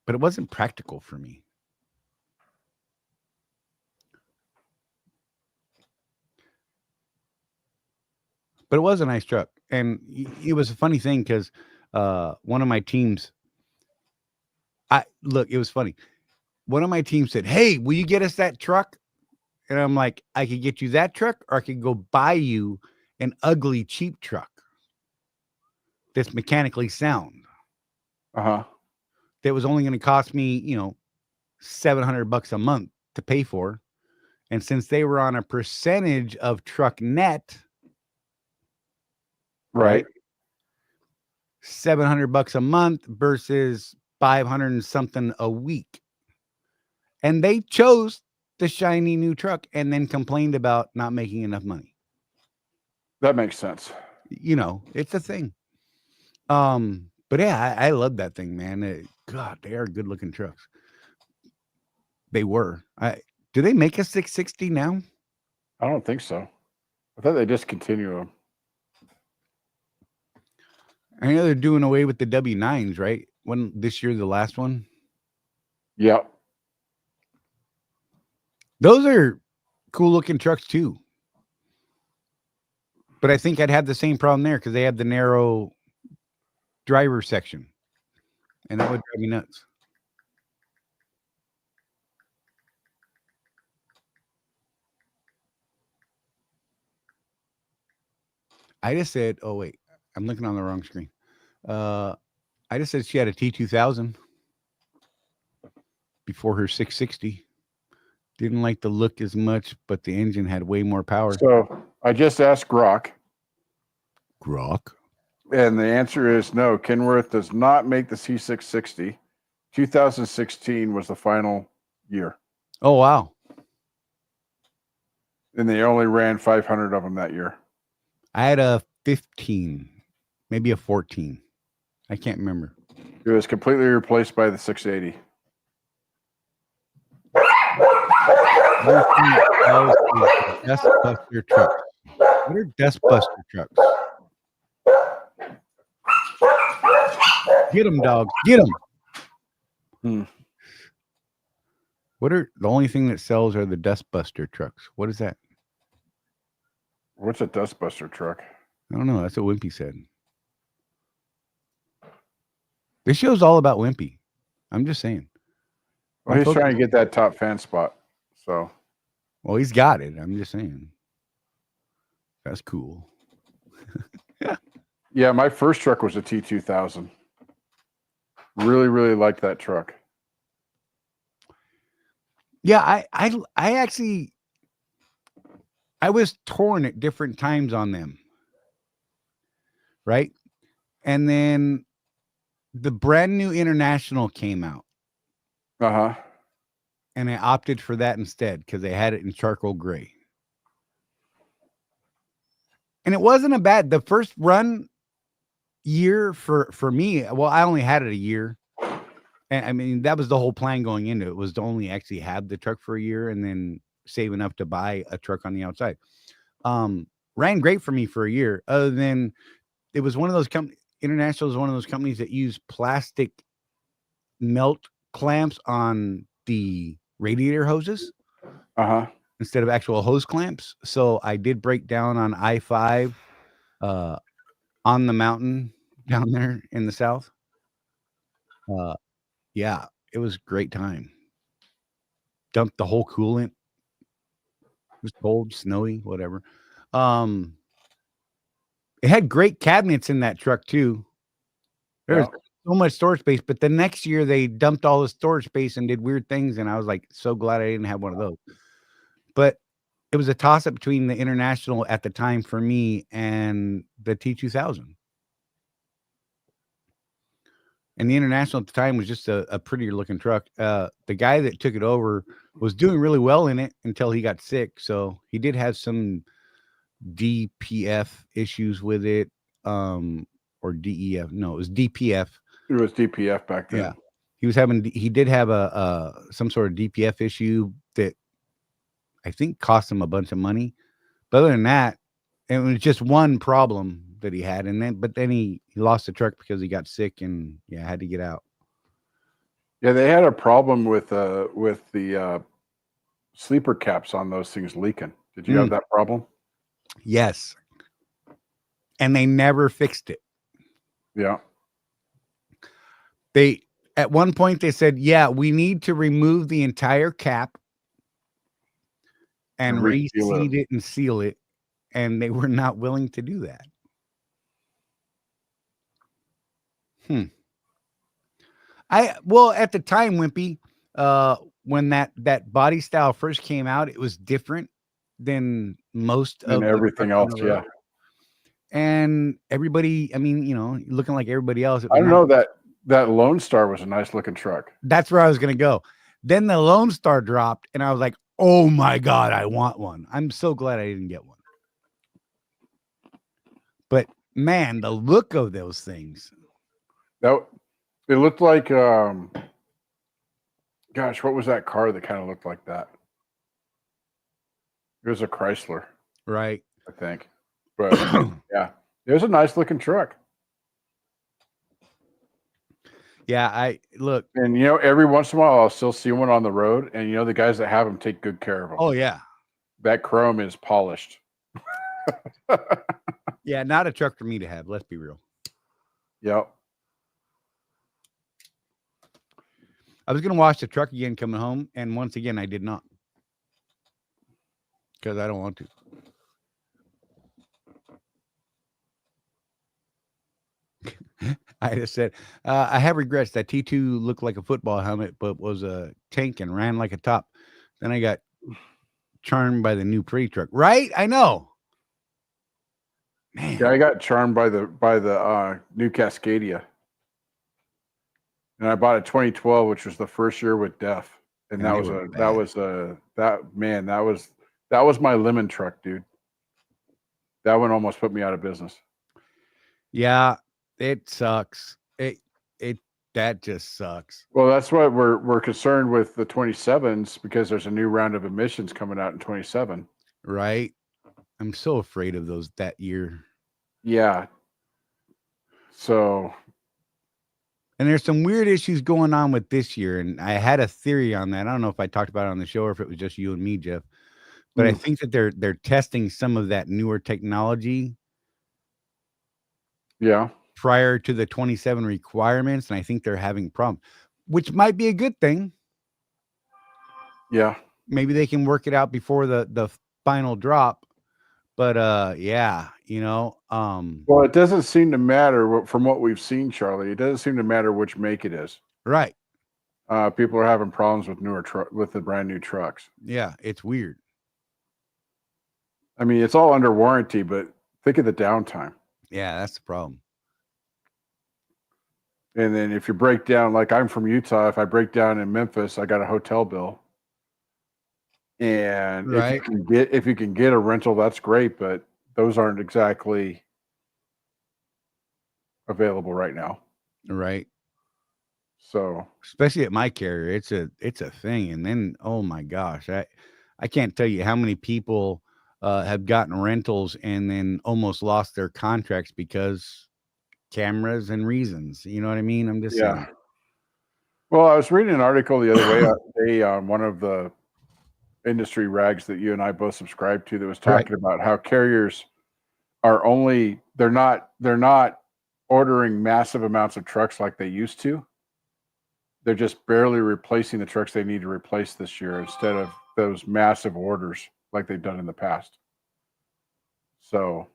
it wasn't practical for me. But it was a nice truck. And it was a funny thing because one of my teams, it was funny. One of my teams said, "Hey, will you get us that truck?" And I'm like, I could get you that truck, or I could go buy you an ugly, cheap truck that's mechanically sound. Uh-huh. That was only going to cost me, $700 a month to pay for. And since they were on a percentage of truck net, Right. $700 a month versus 500 and something a week. And they chose the shiny new truck and then complained about not making enough money. That makes sense. It's a thing. But yeah, I love that thing, man. God, they are good looking trucks. They were. Do they make a 660 now? I don't think so. I thought they discontinued them. I know they're doing away with the W9s, right? When this year, the last one. Yep. Those are cool looking trucks too. But I think I'd have the same problem there because they have the narrow driver section. And that would drive me nuts. I just said, oh wait, I'm looking on the wrong screen. I just said she had a T2000 before her 660. Didn't like the look as much, but the engine had way more power. So I just asked Grok. And the answer is no. Kenworth does not make the C660. 2016 was the final year. Oh, wow. And they only ran 500 of them that year. I had a 15, maybe a 14. I can't remember. It was completely replaced by the 680. Another thing that sells is dustbuster trucks. What are dustbuster trucks? Get them, dogs. Get them. Hmm. What are the only thing that sells are the dustbuster trucks? What is that? What's a dustbuster truck? I don't know. That's what Wimpy said. This show's all about Wimpy. I'm just saying. Well, he's trying to get that top fan spot. So, Well, he's got it. I'm just saying. That's cool. yeah, my first truck was a T2000. Really, really liked that truck. Yeah, I actually I was torn at different times on them. Right? And then the brand new International came out. Uh-huh. And I opted for that instead because they had it in charcoal gray. And it wasn't a bad, the first run year for me, well, I only had it a year. And I mean, that was the whole plan going into it, was to only actually have the truck for a year and then save enough to buy a truck on the outside. Ran great for me for a year, other than it was one of those International is one of those companies that use plastic melt clamps on the radiator hoses instead of actual hose clamps. So I did break down on I-5 on the mountain down there in the south. Yeah, it was a great time. Dumped the whole coolant. It was cold, snowy, whatever. It had great cabinets in that truck too. There was so much storage space, but the next year they dumped all the storage space and did weird things, and I was like so glad I didn't have one of those. But it was a toss-up between the International at the time for me and the T2000. And the International at the time was just a prettier looking truck. The guy that took it over was doing really well in it until he got sick. So he did have some DPF issues with it, or DEF. No, it was DPF. It was DPF back then. Yeah, he did have some sort of DPF issue that I think cost him a bunch of money. But other than that, it was just one problem that he had, but then he lost the truck because he got sick and had to get out. Yeah, they had a problem with the sleeper caps on those things leaking. Did you have that problem? Yes. And they never fixed it. Yeah. At one point they said, we need to remove the entire cap and reseat it and seal it. And they were not willing to do that. At the time, Wimpy, when that body style first came out, it was different than most of everything else. Yeah. And everybody, I mean, looking like everybody else. I don't know, that Lone Star was a nice looking truck. That's where I was going to go. Then the Lone Star dropped and I was like, oh my God, I want one. I'm so glad I didn't get one. But man, the look of those things. It looked like, gosh, what was that car that kind of looked like that? It was a Chrysler. Right. I think. But yeah, it was a nice looking truck. Yeah, look. And, every once in a while, I'll still see one on the road. And, the guys that have them take good care of them. Oh, yeah. That chrome is polished. Yeah, not a truck for me to have. Let's be real. Yep. I was going to wash the truck again coming home. And once again, I did not. Because I don't want to. I just said, I have regrets. That T2 looked like a football helmet, but was a tank and ran like a top. Then I got charmed by the new pretty truck. Right? I know. Man. Yeah, I got charmed by the new Cascadia. And I bought a 2012, which was the first year with DEF. And that was my lemon truck, dude. That one almost put me out of business. Yeah, it sucks. That just sucks. Well, that's what we're concerned with the 27s because there's a new round of emissions coming out in 27. Right? I'm so afraid of those that year. Yeah. So, And there's some weird issues going on with this year. And I had a theory on that. I don't know if I talked about it on the show or if it was just you and me, Jeff. But I think that they're testing some of that newer technology yeah. prior to the 27 requirements. And I think they're having problems, which might be a good thing. Yeah. Maybe they can work it out before the final drop. But yeah, Well, it doesn't seem to matter from what we've seen, Charlie. It doesn't seem to matter which make it is. right. People are having problems with with the brand new trucks. Yeah, it's weird. I mean, it's all under warranty, but think of the downtime. Yeah, that's the problem. And then if you break down, like I'm from Utah, if I break down in Memphis, I got a hotel bill. And Right. if you can get a rental, that's great, but those aren't exactly available right now. Right. So Especially at my carrier, it's a thing. And then, oh my gosh, I can't tell you how many people have gotten rentals and then almost lost their contracts because cameras and reasons. You know what I mean? I'm just saying. Well, I was reading an article the other day on one of the industry rags that you and I both subscribe to that was talking about how carriers are they're not ordering massive amounts of trucks like they used to. They're just barely replacing the trucks they need to replace this year instead of those massive orders like they've done in the past. So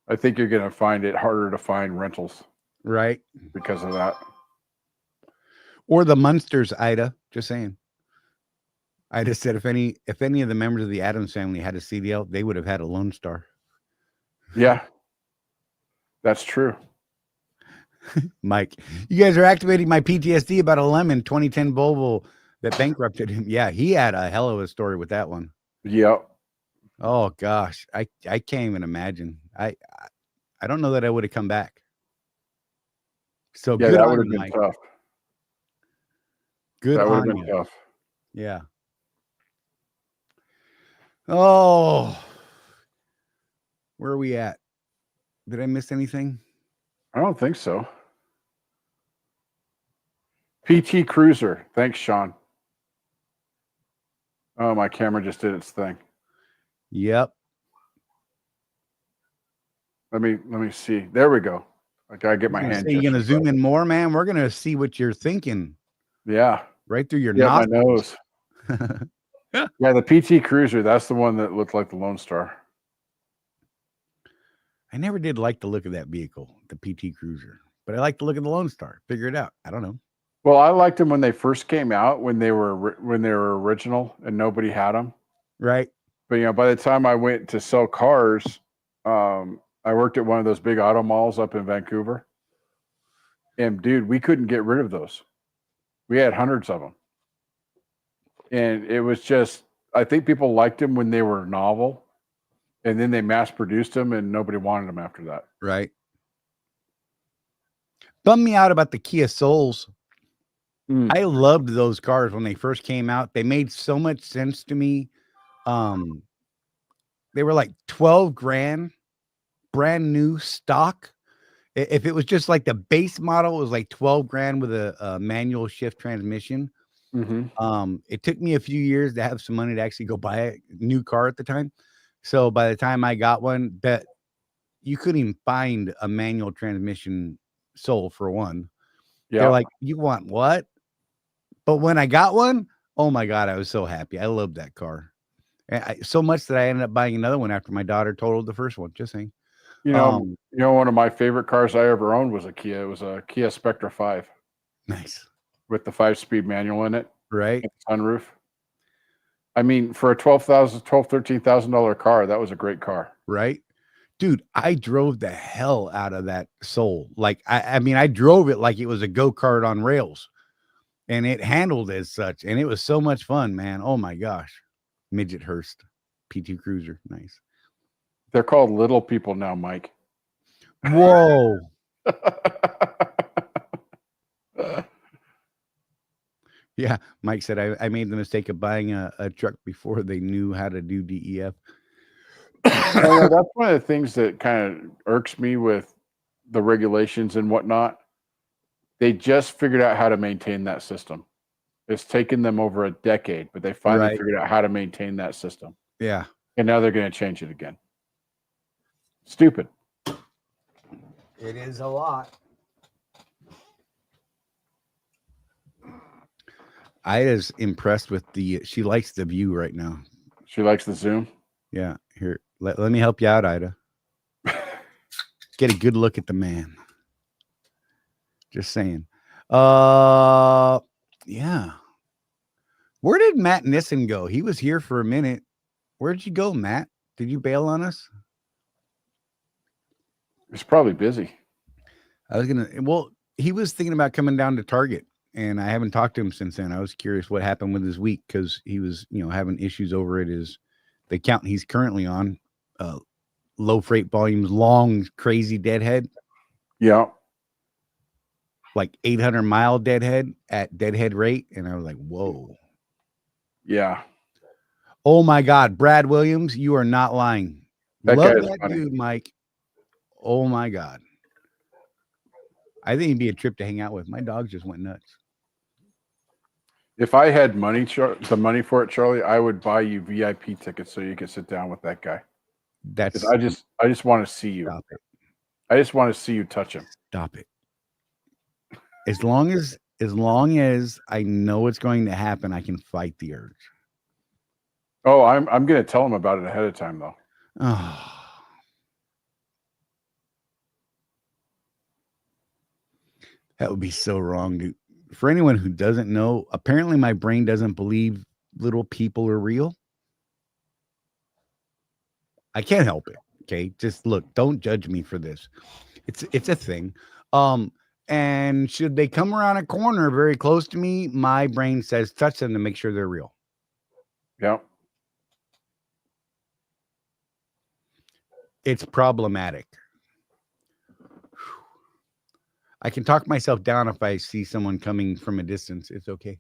I think you're going to find it harder to find rentals. Right. Because of that. Or the Munsters, Ida, just saying. I just said if any of the members of the Addams family had a CDL, they would have had a Lone Star. Yeah, that's true. Mike, you guys are activating my PTSD about a lemon 2010 Volvo that bankrupted him. Yeah, he had a hell of a story with that one. Yep. Oh gosh, I can't even imagine. I don't know that I would have come back. So yeah, good that on would have you, been Mike. tough. Good that would on have been you. tough. Yeah. Oh, where are we at? Did I miss anything? I don't think so. PT Cruiser. Thanks, Sean. Oh, my camera just did its thing. Yep. Let me see. There we go. I gotta get my hand. You're gonna zoom in more, man. We're gonna see what you're thinking. Yeah. Right through your my nostrils. nose. Yeah, the PT Cruiser. That's the one that looked like the Lone Star. I never did like the look of that vehicle, the PT Cruiser, but I like the look of the Lone Star. Figure it out. I don't know. Well, I liked them when they first came out, when they were original and nobody had them. Right. But by the time I went to sell cars, I worked at one of those big auto malls up in Vancouver. And dude, we couldn't get rid of those. We had hundreds of them. And it was just, I think people liked them when they were novel. And then they mass produced them and nobody wanted them after that. Right. Bummed me out about the Kia Souls. I loved those cars when they first came out. They made so much sense to me. They were like 12 grand, brand new stock. If it was just like the base model, it was like 12 grand with a manual shift transmission. It took me a few years to have some money to actually go buy a new car at the time. So by the time I got one, that you couldn't even find a manual transmission Soul for one. Yeah. They're like, you want what? But when I got one, oh my God, I was so happy. I loved that car. So much that I ended up buying another one after my daughter totaled the first one. Just saying. One of my favorite cars I ever owned was a Kia. It was a Kia Spectra 5. Nice. With the 5-speed manual in it. Right. Sunroof. I mean, for a $13,000 car, that was a great car. Right. Dude, I drove the hell out of that Soul. Like, I mean, I drove it like it was a go-kart on rails. And it handled as such. And it was so much fun, man. Oh my gosh. Midget Hearst. PT Cruiser. Nice. They're called little people now, Mike. Whoa. Yeah, Mike said I made the mistake of buying a truck before they knew how to do DEF. That's one of the things that kind of irks me with the regulations and whatnot. They just figured out how to maintain that system. It's taken them over a decade, but they finally Right. figured out how to maintain that system. Yeah. And now they're going to change it again. Stupid. It is a lot. Ida's impressed with she likes the view right now. She likes the Zoom. Yeah. Here, let me help you out, Ida. Get a good look at the man. Just saying. Yeah. Where did Matt Nissen go? He was here for a minute. Where'd you go, Matt? Did you bail on us? He's probably busy. He was thinking about coming down to Target, and I haven't talked to him since then. I was curious what happened with his week because he was, having issues over at the account he's currently on. Low freight volumes, long, crazy deadhead. Yeah. Like 800-mile deadhead at deadhead rate. And I was like, whoa. Yeah. Oh my God. Brad Williams, you are not lying. That Love guy is that funny. dude, Mike. Oh my God. I think he'd be a trip to hang out with. My dog just went nuts. If I had the money for it, Charlie, I would buy you VIP tickets so you could sit down with that guy. I just want to see you. Stop it. I just want to see you touch him. Stop it. As long as I know what's going to happen, I can fight the urge. Oh, I'm going to tell him about it ahead of time, though. Oh. That would be so wrong, dude. For anyone who doesn't know, apparently my brain doesn't believe little people are real. I can't help it. Okay. Just look, don't judge me for this. It's a thing. And should they come around a corner very close to me, my brain says touch them to make sure they're real. Yeah. It's problematic. I can talk myself down if I see someone coming from a distance. It's okay.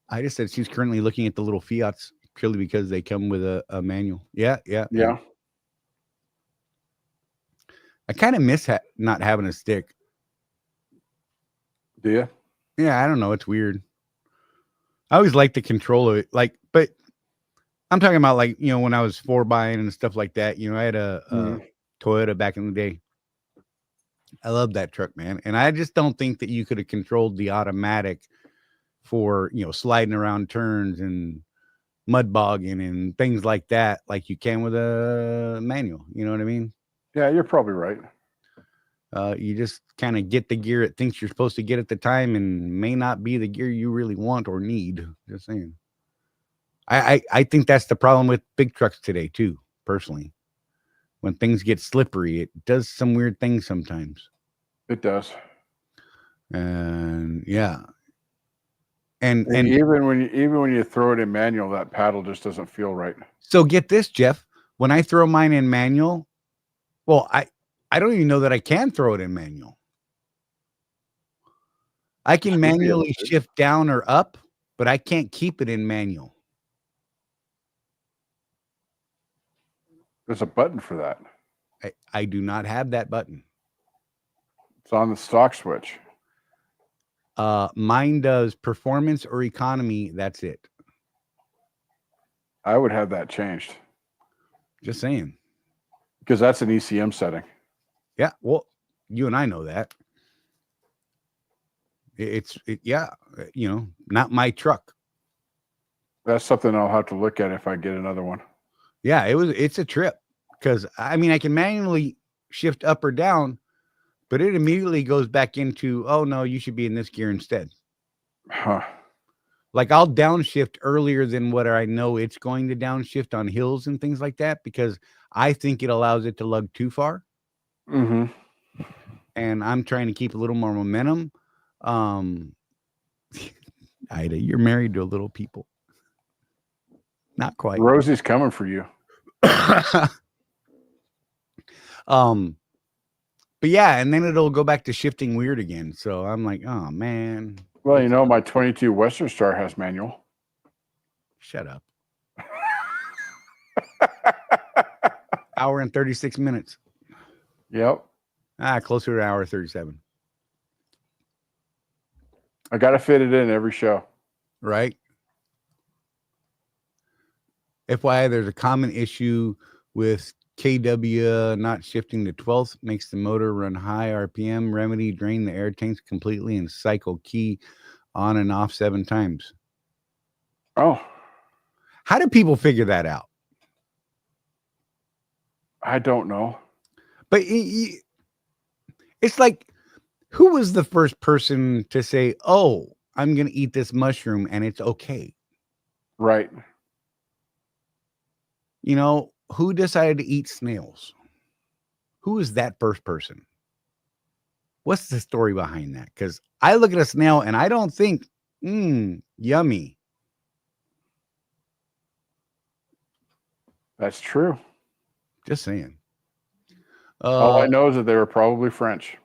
I just said she's currently looking at the little Fiats purely because they come with a manual. Yeah. I kind of miss not having a stick. Do you? Yeah, I don't know. It's weird. I always like the control of it. But I'm talking about when I was 4-buying and stuff like that. I had a Toyota back in the day. I love that truck, man. And I just don't think that you could have controlled the automatic for, sliding around turns and mud bogging and things like that, like you can with a manual. You know what I mean? Yeah, you're probably right. You just kind of get the gear it thinks you're supposed to get at the time and may not be the gear you really want or need. Just saying. I think that's the problem with big trucks today, too, personally. When things get slippery, it does some weird things sometimes. It does. And yeah. And even when you throw it in manual, that paddle just doesn't feel right. So get this, Jeff. When I throw mine in manual, well, I don't even know that I can throw it in manual. I can manually shift down or up, but I can't keep it in manual. There's a button for that. I do not have that button. It's on the stock switch. Mine does performance or economy. That's it. I would have that changed. Just saying. Because that's an ECM setting. Yeah. Well, you and I know that. Not my truck. That's something I'll have to look at if I get another one. Yeah, it's a trip because I can manually shift up or down, but it immediately goes back into, oh no, you should be in this gear instead. Huh. Like I'll downshift earlier than what I know it's going to downshift on hills and things like that because I think it allows it to lug too far. Mm-hmm. And I'm trying to keep a little more momentum. Ida, you're married to a little people. Not quite. Rosie's coming for you. But But yeah, and then it'll go back to shifting weird again. So I'm like, oh man. Well, you know, my 22 Western Star has manual. Shut up. Hour and 36 minutes. Yep. Closer to an hour 37. I got to fit it in every show. Right? FYI, there's a common issue with KW not shifting to 12th, makes the motor run high RPM. Remedy, drain the air tanks completely and cycle key on and off 7 times. Oh, How do people figure that out? I don't know. But it's like, who was the first person to say, oh, I'm going to eat this mushroom and it's okay? Right. You know, who decided to eat snails? Who is that first person? What's the story behind that? Because I look at a snail and I don't think, yummy. That's true. Just saying. All I know is that they were probably French.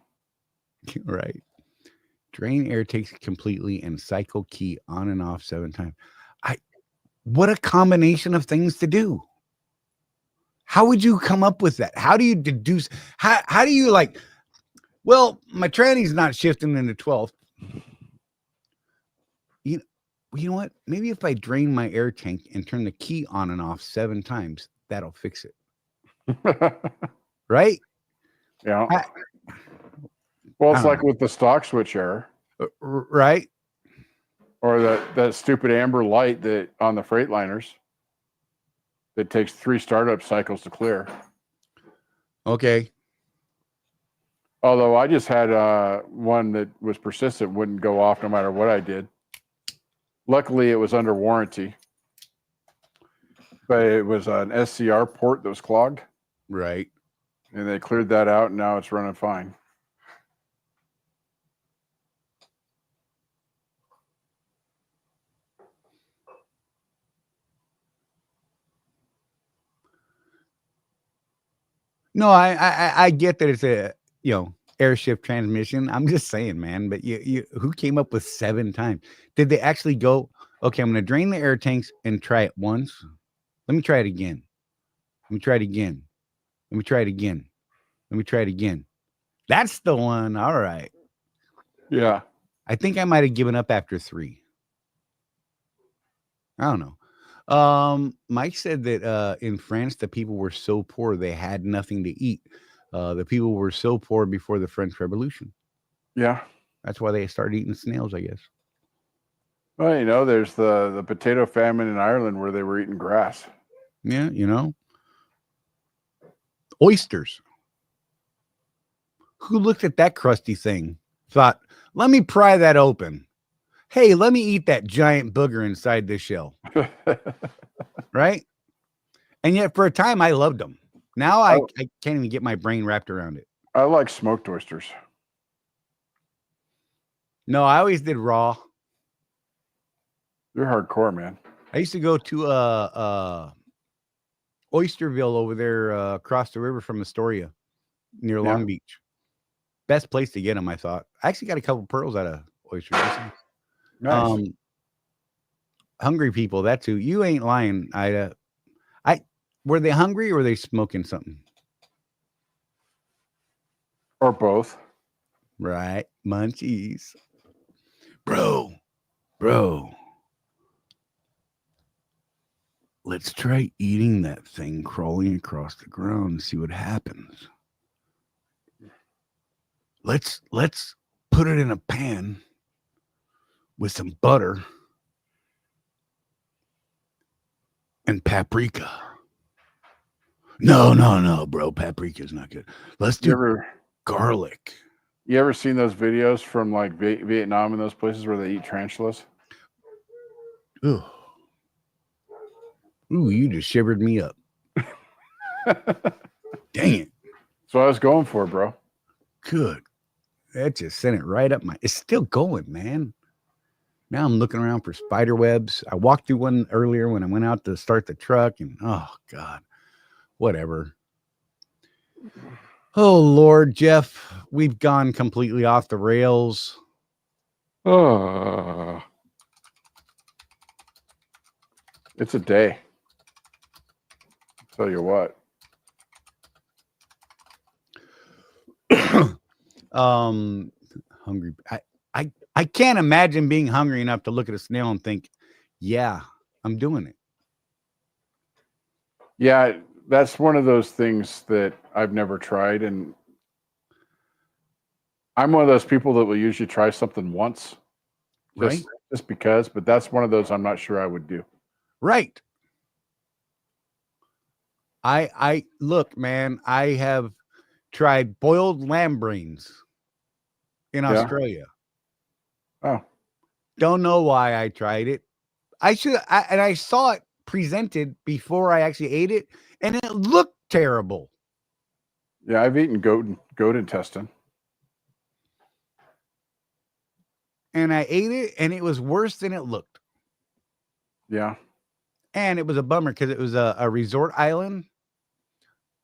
Right. Drain air takes completely and cycle key on and off 7 times. What a combination of things to do. How would you come up with that? How do you deduce? How do you like, well, my tranny's not shifting into 12th. You know what? Maybe if I drain my air tank and turn the key on and off 7 times, that'll fix it. Right? Yeah. Well, it's I like don't know. with the stock switch error. Right? Or that stupid amber light that on the Freightliners that takes 3 startup cycles to clear. Okay. Although I just had one that was persistent, wouldn't go off no matter what I did. Luckily, it was under warranty. But it was an SCR port that was clogged. Right. And they cleared that out, and now it's running fine. No, I get that it's a, air shift transmission. I'm just saying, man, but you who came up with 7 times? Did they actually go, okay, I'm going to drain the air tanks and try it once. Let me try it again. Let me try it again. Let me try it again. Let me try it again. That's the one. All right. Yeah. I think I might have given up after 3. I don't know. Mike said that in France, the people were so poor they had nothing to eat. The people were so poor before the French Revolution. Yeah. That's why they started eating snails, I guess. Well, you know, there's the potato famine in Ireland where they were eating grass. Yeah, oysters. Who looked at that crusty thing, thought, let me pry that open. Hey, let me eat that giant booger inside this shell. Right? And yet for a time I loved them. Now I can't even get my brain wrapped around it. I like smoked oysters. No, I always did raw. You're hardcore, man. I used to go to Oysterville over there across the river from Astoria near Long Beach. Best place to get them, I thought. I actually got a couple pearls out of oysters. Nice. Hungry people, that's who. You ain't lying, Ida. Were they hungry or were they smoking something? Or both. Right. Munchies. Bro. Let's try eating that thing crawling across the ground and see what happens. Let's put it in a pan with some butter and paprika. No, bro. Paprika's not good. Let's do garlic. You ever seen those videos from like Vietnam and those places where they eat tarantulas? Ooh, you just shivered me up. Dang it. That's what I was going for, bro. Good. That just sent it right up it's still going, man. Now I'm looking around for spider webs. I walked through one earlier when I went out to start the truck and oh God, whatever. Oh Lord, Jeff, we've gone completely off the rails. It's a day. Tell you what. Hungry. I can't imagine being hungry enough to look at a snail and think, yeah, I'm doing it. Yeah, that's one of those things that I've never tried, and I'm one of those people that will usually try something once, Right. just because. But that's one of those I'm not sure I would do. Right. I look, man, I have tried boiled lamb brains in Yeah. Australia. Oh, Don't know why I tried it. And I saw it presented before I actually ate it, and it looked terrible. yeah, I've eaten goat intestine. And I ate it, and it was worse than it looked. Yeah. And it was a bummer because it was a resort island,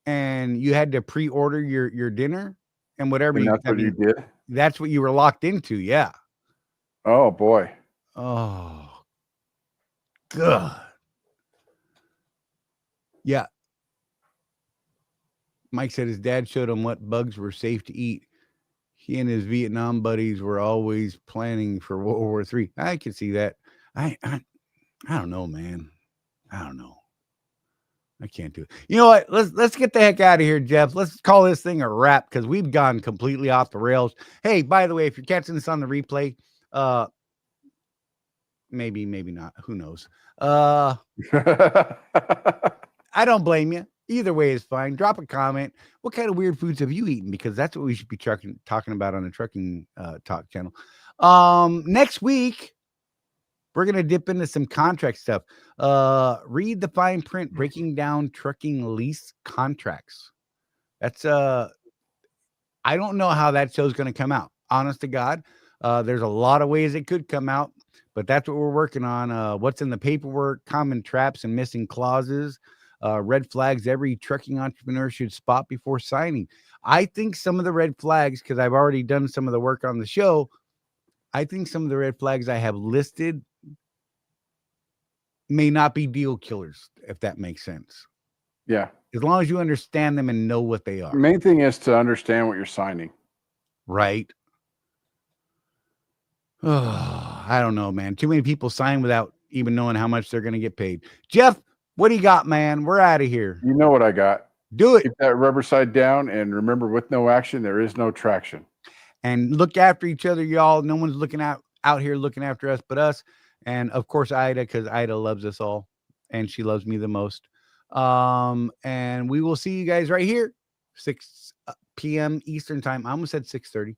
and you had to pre-order your dinner and whatever. And that's what you did? That's what you were locked into. Yeah. Oh boy. Oh, God. Yeah. Mike said his dad showed him what bugs were safe to eat. He and his Vietnam buddies were always planning for World War III. I can see that. I don't know, man. I don't know. I can't do it. You know what? Let's get the heck out of here, Jeff. Let's call this thing a wrap because we've gone completely off the rails. Hey, by the way, if you're catching this on the replay, maybe not. Who knows? I don't blame you. Either way is fine. Drop a comment. What kind of weird foods have you eaten? Because that's what we should be talking about on the Trucking Talk channel. Next week, we're going to dip into some contract stuff. Read the fine print, breaking down trucking lease contracts. That's I don't know how that show's going to come out. Honest to God, there's a lot of ways it could come out, but that's what we're working on. What's in the paperwork, common traps and missing clauses, red flags every trucking entrepreneur should spot before signing. I think some of the red flags, because I've already done some of the work on the show, I think some of the red flags I have listed may not be deal killers, if that makes sense. Yeah. As long as you understand them and know what they The are. main thing is to understand what you're signing. Right. Oh, I don't know, man. Too many people sign without even knowing how much they're going to get paid. Jeff, what do you got, man? We're out of here. You know what I got. Do it. Keep that rubber side down, and remember, with no action, there is no traction. And look after each other, y'all. No one's looking out here looking after us but us. And of course, Ida, because Ida loves us all, and she loves me the most. And we will see you guys right here, 6 p.m. Eastern time. I almost said 6:30,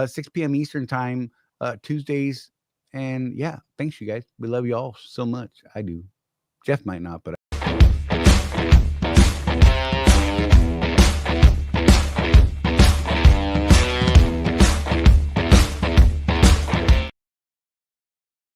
6 p.m. Eastern time, Tuesdays. And yeah, thanks, you guys. We love you all so much. I do. Jeff might not, but